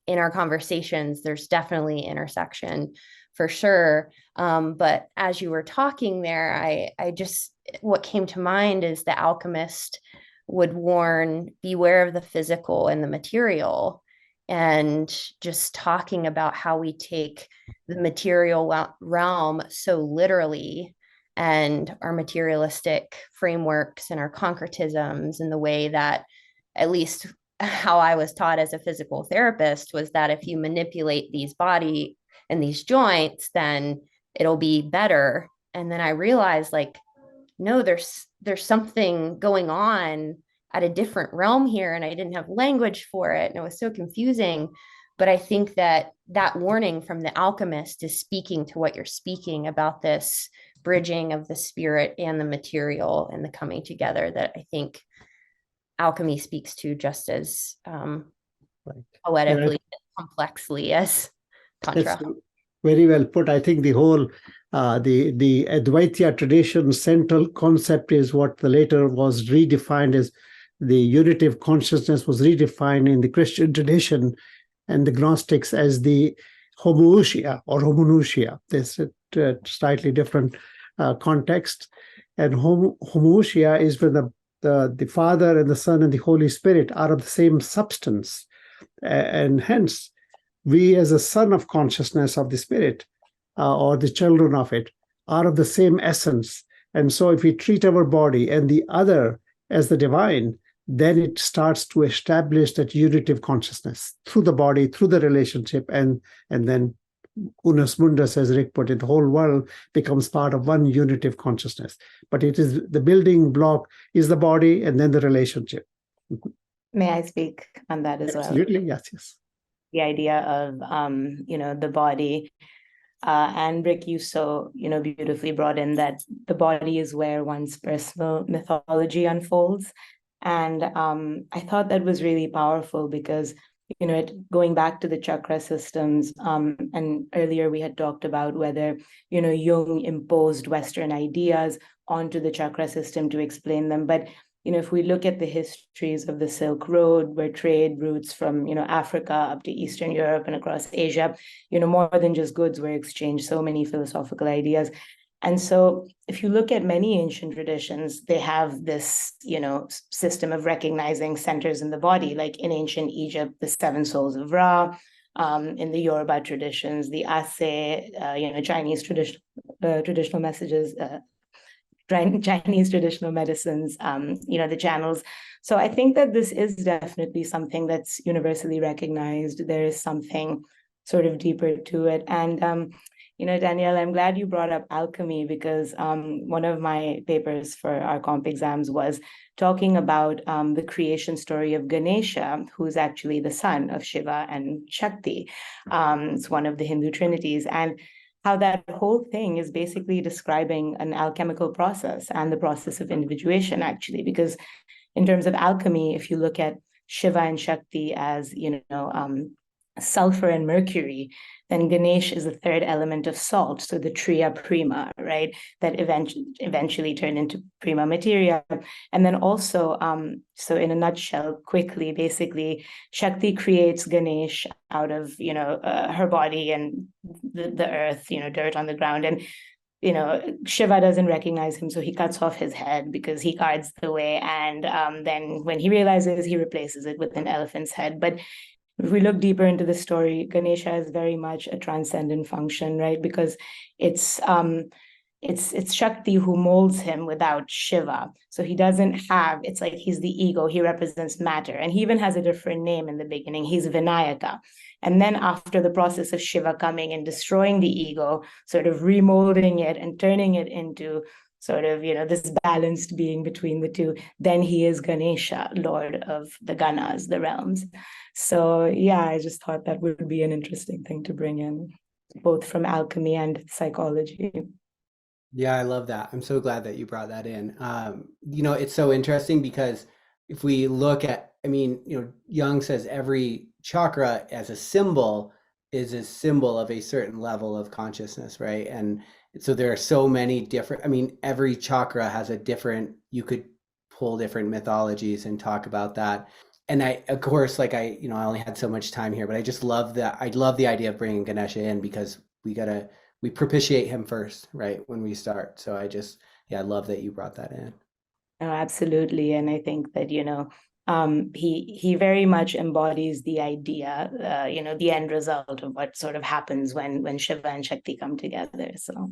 in our conversations, there's definitely intersection for sure. But as you were talking there, I just, what came to mind is the alchemist would warn, beware of the physical and the material, and just talking about how we take the material realm so literally, and our materialistic frameworks and our concretisms, and the way that, at least how I was taught as a physical therapist, was that if you manipulate these body and these joints, then it'll be better. And then I realized, like, no, there's something going on at a different realm here, and I didn't have language for it, and it was so confusing. But I think that warning from the alchemist is speaking to what you're speaking about, this bridging of the spirit and the material and the coming together, that I think alchemy speaks to just as poetically and complexly as Tantra. That's very well put. I think the whole the Advaita tradition central concept is what later was redefined as the unity of consciousness, was redefined in the Christian tradition and the Gnostics as the homoousia or homonousia. There's a slightly different context. And homoousia is when the Father and the Son and the Holy Spirit are of the same substance. And hence, we as a son of consciousness of the spirit, or the children of it, are of the same essence. And so if we treat our body and the other as the divine, then it starts to establish that unitive consciousness through the body, through the relationship, and then unus mundus, as Rick put it, the whole world becomes part of one unitive consciousness. But it is the building block is the body and then the relationship. May I speak on that as well? Absolutely, yes. The idea of, the body. And Rick, you so, beautifully brought in that the body is where one's personal mythology unfolds. And I thought that was really powerful because, going back to the chakra systems, and earlier we had talked about whether, Jung imposed Western ideas onto the chakra system to explain them. But, if we look at the histories of the Silk Road, where trade routes from, Africa up to Eastern Europe and across Asia, more than just goods were exchanged, so many philosophical ideas. And so if you look at many ancient traditions, they have this, system of recognizing centers in the body, like in ancient Egypt, the 7 souls of Ra, in the Yoruba traditions, the Ase, Chinese traditional messages, Chinese traditional medicines, the channels. So I think that this is definitely something that's universally recognized. There is something sort of deeper to it. And, Danielle, I'm glad you brought up alchemy because one of my papers for our comp exams was talking about the creation story of Ganesha, who's actually the son of Shiva and Shakti. It's one of the Hindu trinities. And how that whole thing is basically describing an alchemical process and the process of individuation, actually, because in terms of alchemy, if you look at Shiva and Shakti as, sulfur and mercury, then Ganesh is the third element of salt, so the Triya Prima, right, that eventually turned into Prima Materia. And then also, so in a nutshell, quickly, basically, Shakti creates Ganesh out of, her body and the earth, dirt on the ground. And, Shiva doesn't recognize him, so he cuts off his head because he guards the way. And then when he realizes, he replaces it with an elephant's head. But if we look deeper into the story, Ganesha is very much a transcendent function, right? Because it's Shakti who molds him without Shiva. So he doesn't have, it's like he's the ego, he represents matter. And he even has a different name in the beginning. He's Vinayaka. And then after the process of Shiva coming and destroying the ego, sort of remolding it and turning it into sort of, this balanced being between the two, then he is Ganesha, Lord of the Ganas, the realms. So yeah, I just thought that would be an interesting thing to bring in, both from alchemy and psychology. Yeah, I love that. I'm so glad that you brought that in. It's so interesting because if we look at, Jung says every chakra as a symbol is a symbol of a certain level of consciousness, right? And so there are so many different, every chakra has a different, you could pull different mythologies and talk about that. And I, of course, I only had so much time here, but I just love that. I love the idea of bringing Ganesha in because we propitiate him first, right? When we start. So I love that you brought that in. Oh, absolutely. And I think that, he very much embodies the idea, the end result of what sort of happens when Shiva and Shakti come together. So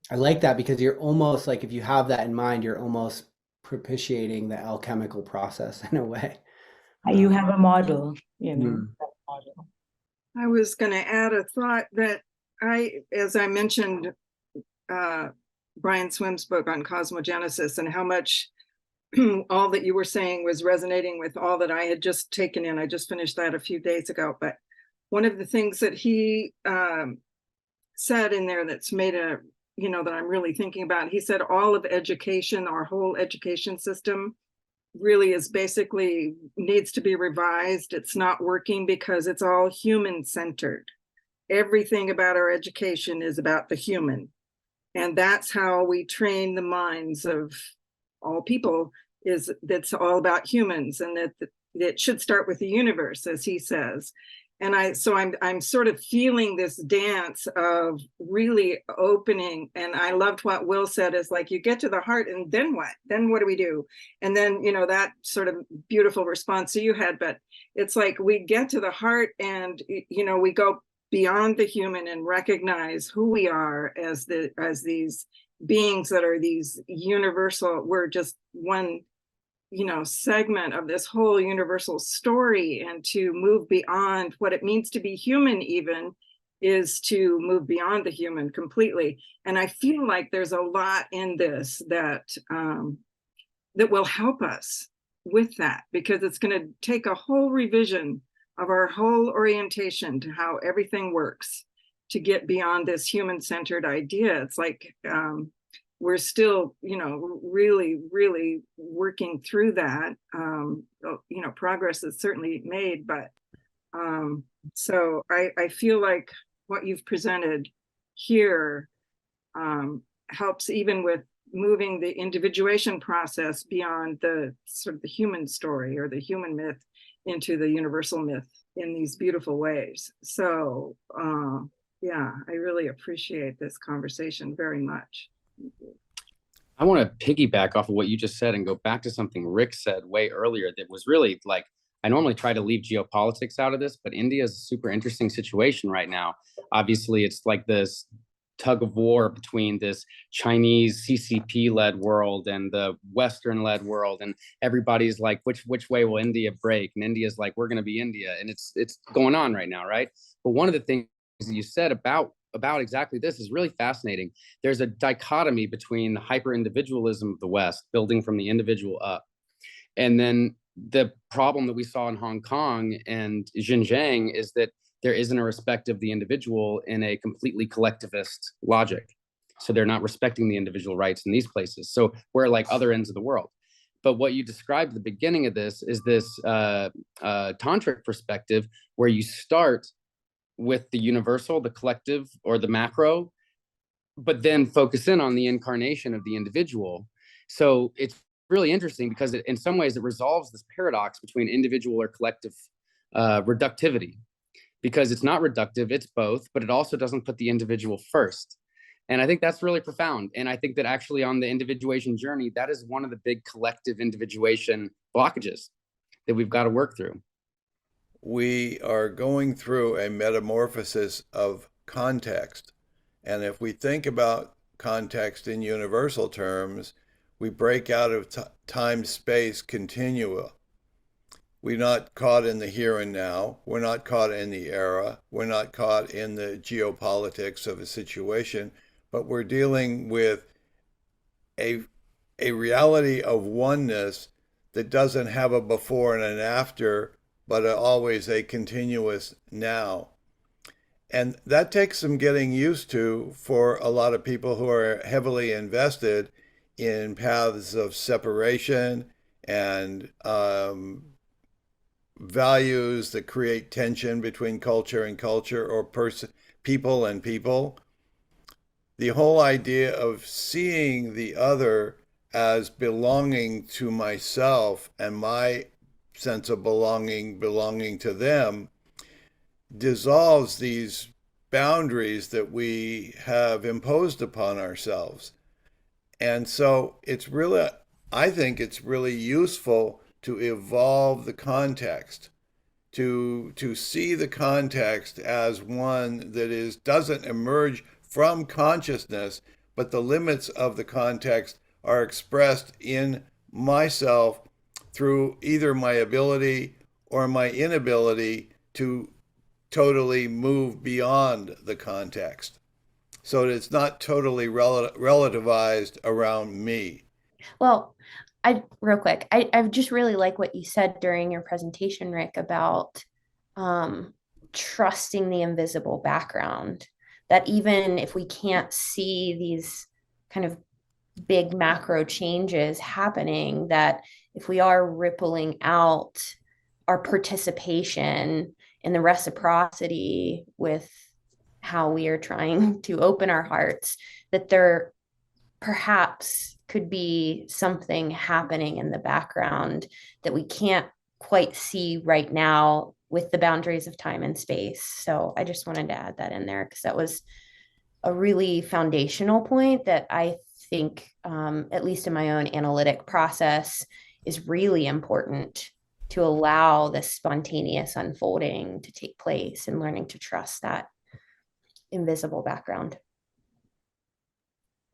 I like that because you're almost if you have that in mind, you're almost propitiating the alchemical process in a way. You have a model, model. I was going to add a thought that as I mentioned, Brian Swim's book on cosmogenesis and how much all that you were saying was resonating with all that I had just taken in. I just finished that a few days ago. But one of the things that he said in there that's made that I'm really thinking about, he said all of education, our whole education system really is basically needs to be revised. It's not working because it's all human centered. Everything about our education is about the human. And that's how we train the minds of all people, that's all about humans, and that it should start with the universe, as he says. And so I'm sort of feeling this dance of really opening. And I loved what Will said, is like, you get to the heart and then what? Then what do we do? And then, that sort of beautiful response you had, but it's like we get to the heart and, we go beyond the human and recognize who we are as these beings that are these universal. We're just one segment of this whole universal story, and to move beyond what it means to be human even is to move beyond the human completely. And I feel like there's a lot in this that that will help us with that, because it's going to take a whole revision of our whole orientation to how everything works to get beyond this human-centered idea. It's like we're still, really, really working through that. Progress is certainly made, but so I feel like what you've presented here helps even with moving the individuation process beyond the sort of the human story or the human myth into the universal myth in these beautiful ways. So yeah, I really appreciate this conversation very much. I want to piggyback off of what you just said and go back to something Rick said way earlier that was really like, I normally try to leave geopolitics out of this, but India is a super interesting situation right now. Obviously, it's like this tug of war between this Chinese CCP-led world and the Western-led world, and everybody's like, which way will India break? And India's like, we're going to be India, and it's going on right now, right? But one of the things that you said about exactly this is really fascinating. There's a dichotomy between the hyper-individualism of the West, building from the individual up, and then the problem that we saw in Hong Kong and Xinjiang is that there isn't a respect of the individual in a completely collectivist logic. So they're not respecting the individual rights in these places. So we're like other ends of the world. But what you described at the beginning of this is this tantric perspective where you start with the universal, the collective, or the macro, but then focus in on the incarnation of the individual. So it's really interesting because in some ways it resolves this paradox between individual or collective reductivity, because it's not reductive, it's both, but it also doesn't put the individual first. And I think that's really profound. And I think that actually on the individuation journey, that is one of the big collective individuation blockages that we've got to work through. We are going through a metamorphosis of context. And if we think about context in universal terms, we break out of time-space continua. We're not caught in the here and now. We're not caught in the era. We're not caught in the geopolitics of a situation, but we're dealing with a reality of oneness that doesn't have a before and an after, but always a continuous now. And that takes some getting used to for a lot of people who are heavily invested in paths of separation and values that create tension between culture and culture, or people and people. The whole idea of seeing the other as belonging to myself and my sense of belonging to them dissolves these boundaries that we have imposed upon ourselves. And so I think it's really useful to evolve the context, to see the context as one that doesn't emerge from consciousness, but the limits of the context are expressed in myself through either my ability or my inability to totally move beyond the context, so that it's not totally relativized around me. Well, real quick, I just really like what you said during your presentation, Rick, about trusting the invisible background, that even if we can't see these kind of big macro changes happening, that if we are rippling out our participation in the reciprocity with how we are trying to open our hearts, that there perhaps could be something happening in the background that we can't quite see right now with the boundaries of time and space. So I just wanted to add that in there because that was a really foundational point that I think, at least in my own analytic process, is really important to allow this spontaneous unfolding to take place and learning to trust that invisible background.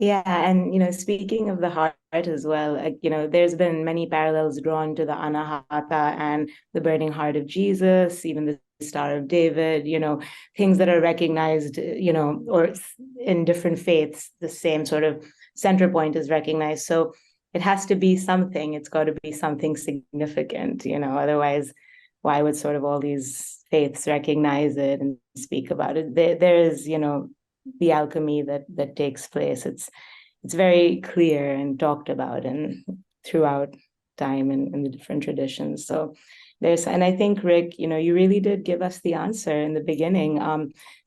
Yeah, and speaking of the heart as well, there's been many parallels drawn to the Anahata and the burning heart of Jesus, even the Star of David, things that are recognized, or in different faiths, the same sort of center point is recognized. So it has to be something. It's got to be something significant, otherwise, why would sort of all these faiths recognize it and speak about it? There is, the alchemy that takes place. It's very clear and talked about and throughout time and in the different traditions. So and I think, Rick, you really did give us the answer in the beginning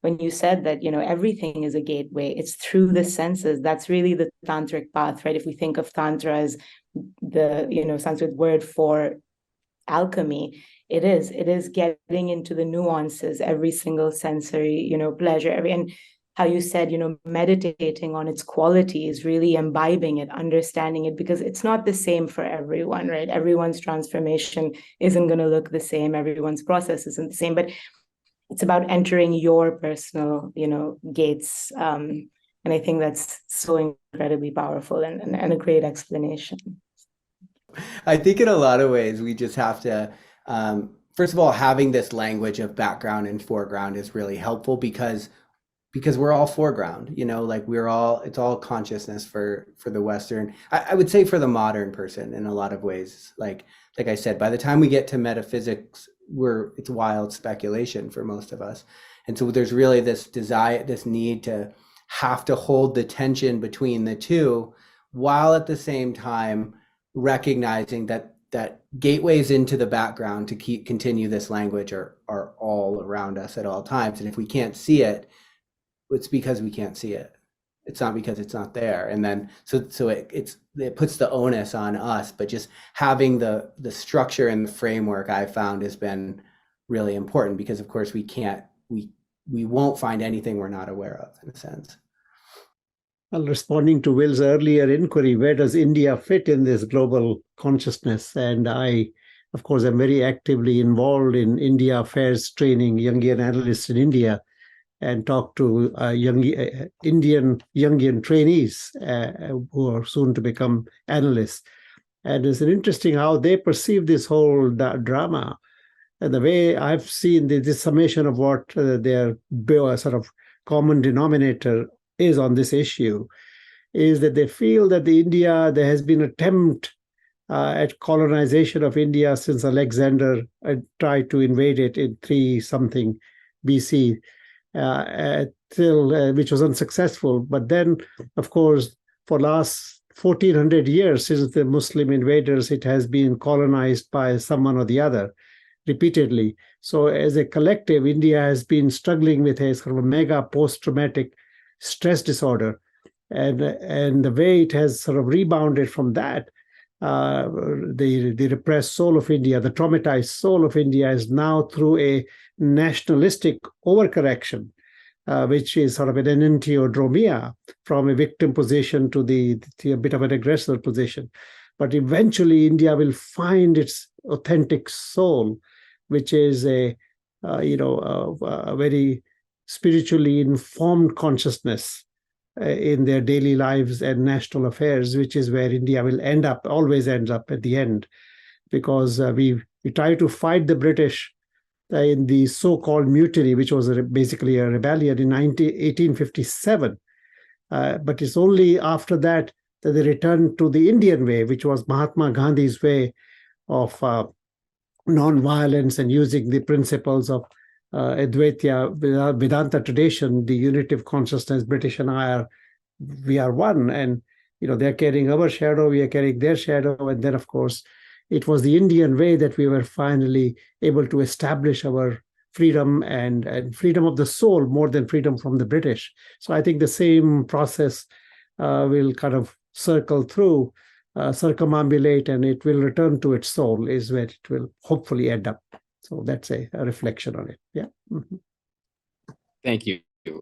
when you said that, everything is a gateway. It's through the senses. That's really the tantric path, right? If we think of tantra as the, Sanskrit word for alchemy, it is getting into the nuances, every single sensory, pleasure, and how you said, meditating on its qualities, really imbibing it, understanding it, because it's not the same for everyone, right? Everyone's transformation isn't going to look the same. Everyone's process isn't the same, but it's about entering your personal, gates. And I think that's so incredibly powerful and a great explanation. I think in a lot of ways, we just have to, first of all, having this language of background and foreground is really helpful because we're all foreground, like it's all consciousness for the Western, I would say for the modern person in a lot of ways. Like I said, by the time we get to metaphysics, it's wild speculation for most of us. And so there's really this desire, this need to have to hold the tension between the two, while at the same time recognizing that gateways into the background to continue this language are all around us at all times. And if we can't see it, it's because we can't see it. It's not because it's not there. And then so it puts the onus on us, but just having the structure and the framework I found has been really important, because of course we won't find anything we're not aware of, in a sense. Well, responding to Will's earlier inquiry, where does India fit in this global consciousness? And I, of course, am very actively involved in India affairs training Jungian analysts in India, and talk to Indian Jungian trainees who are soon to become analysts. And it's interesting how they perceive this whole drama. And the way I've seen this summation of what their sort of common denominator is on this issue is that they feel that there has been an attempt at colonization of India since Alexander tried to invade it in 3-something BC. Which was unsuccessful. But then, of course, for last 1400 years, since the Muslim invaders, it has been colonized by someone or the other repeatedly. So as a collective, India has been struggling with a sort of a mega post-traumatic stress disorder. And the way it has sort of rebounded from that, the repressed soul of India, the traumatized soul of India is now through a nationalistic overcorrection, which is sort of an enantiodromia from a victim position to a bit of an aggressor position. But eventually India will find its authentic soul, which is a very spiritually informed consciousness in their daily lives and national affairs, which is where India will always ends up at the end, because we try to fight the British in the so-called mutiny, which was basically a rebellion in 1857. But it's only after that they returned to the Indian way, which was Mahatma Gandhi's way of non-violence and using the principles of Advaita Vedanta tradition, the unity of consciousness. British and we are one, and they're carrying our shadow, we are carrying their shadow, and then of course it was the Indian way that we were finally able to establish our freedom and freedom of the soul more than freedom from the British. So I think the same process will kind of circle through, circumambulate, and it will return to its soul, is where it will hopefully end up. So So that's a reflection on it. Yeah. Mhm. Thank you.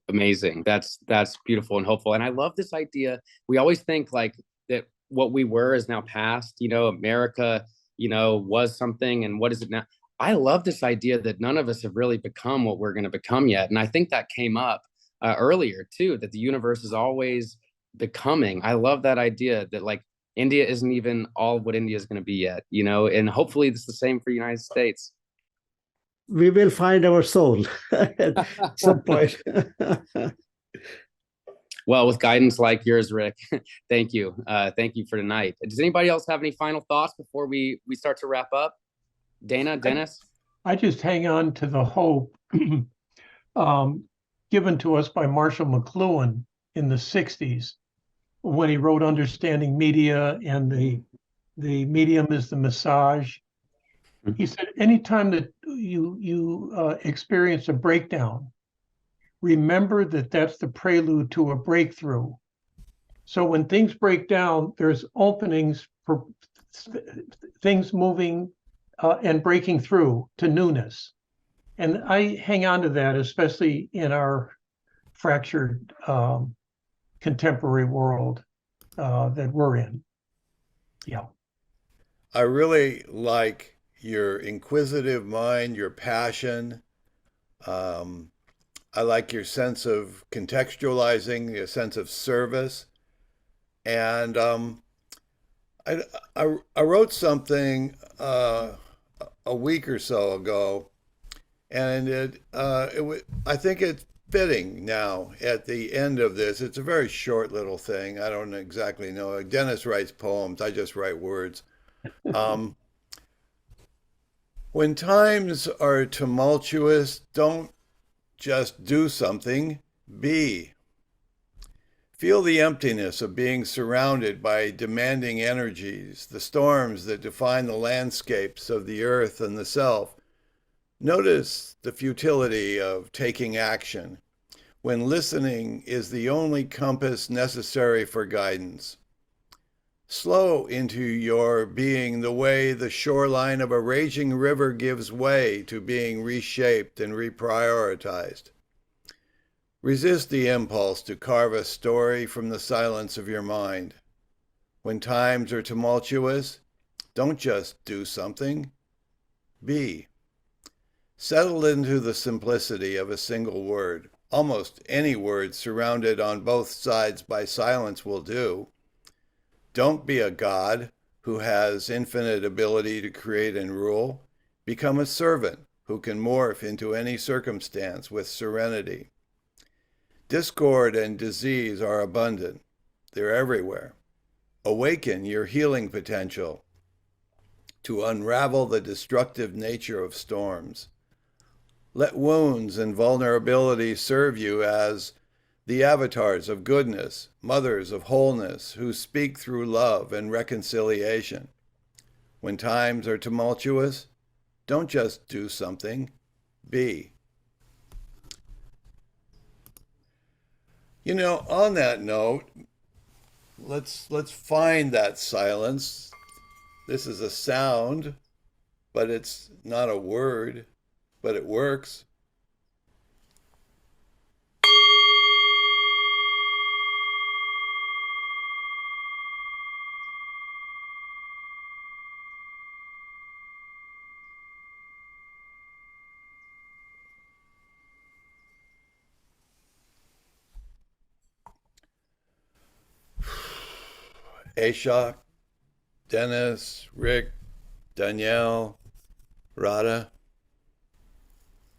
Amazing. That's beautiful and hopeful. And I love this idea. We always think like that what we were is now past, you know, America, you know, was something, and what is it now? I love this idea that none of us have really become what we're going to become yet. And I think that came up earlier too, that the universe is always becoming. I love that idea that like India isn't even all what India is going to be yet, you know, and hopefully it's the same for the United States. We will find our soul at some point. Well, with guidance like yours, Rick, thank you. Thank you for tonight. Does anybody else have any final thoughts before we start to wrap up? Dana, Dennis? I just hang on to the hope given to us by Marshall McLuhan in the 60s when he wrote Understanding Media and the medium is the massage. He said, anytime that you experience a breakdown, remember that that's the prelude to a breakthrough. So when things break down, there's openings for things moving and breaking through to newness. And I hang on to that, especially in our fractured contemporary world that we're in. Yeah. I really like your inquisitive mind, your passion. I like your sense of contextualizing, your sense of service. And I wrote something a week or so ago, and I think it's fitting now at the end of this. It's a very short little thing. I don't exactly know. Dennis writes poems. I just write words. When times are tumultuous, don't just do something, be. Feel the emptiness of being surrounded by demanding energies, the storms that define the landscapes of the earth and the self. Notice the futility of taking action when listening is the only compass necessary for guidance. Slow into your being the way the shoreline of a raging river gives way to being reshaped and reprioritized. Resist the impulse to carve a story from the silence of your mind. When times are tumultuous, don't just do something, be. Settle into the simplicity of a single word. Almost any word surrounded on both sides by silence will do. Don't be a god who has infinite ability to create and rule. Become a servant who can morph into any circumstance with serenity. Discord and disease are abundant. They're everywhere. Awaken your healing potential to unravel the destructive nature of storms. Let wounds and vulnerability serve you as the avatars of goodness, mothers of wholeness who speak through love and reconciliation. When times are tumultuous, don't just do something, be. You know, on that note, let's find that silence. This is a sound, but it's not a word, but it works. Ashok, Dennis, Rick, Danielle, Radha,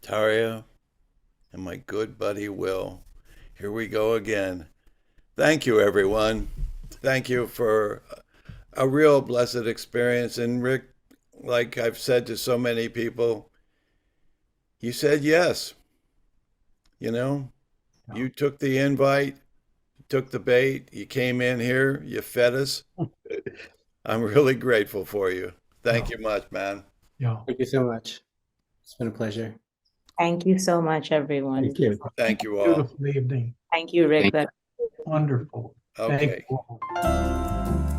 Tayria, and my good buddy Will. Here we go again. Thank you, everyone. Thank you for a real blessed experience. And Rick, like I've said to so many people, you said yes. You know, you took the invite, took the bait, you came in here, you fed us. I'm really grateful for you. Thank you much, man. Yeah. Thank you so much. It's been a pleasure. Thank you so much, everyone. Thank you. Thank you all. Beautiful evening. Thank you, Rick. Thank Wonderful. Okay. Thank you all.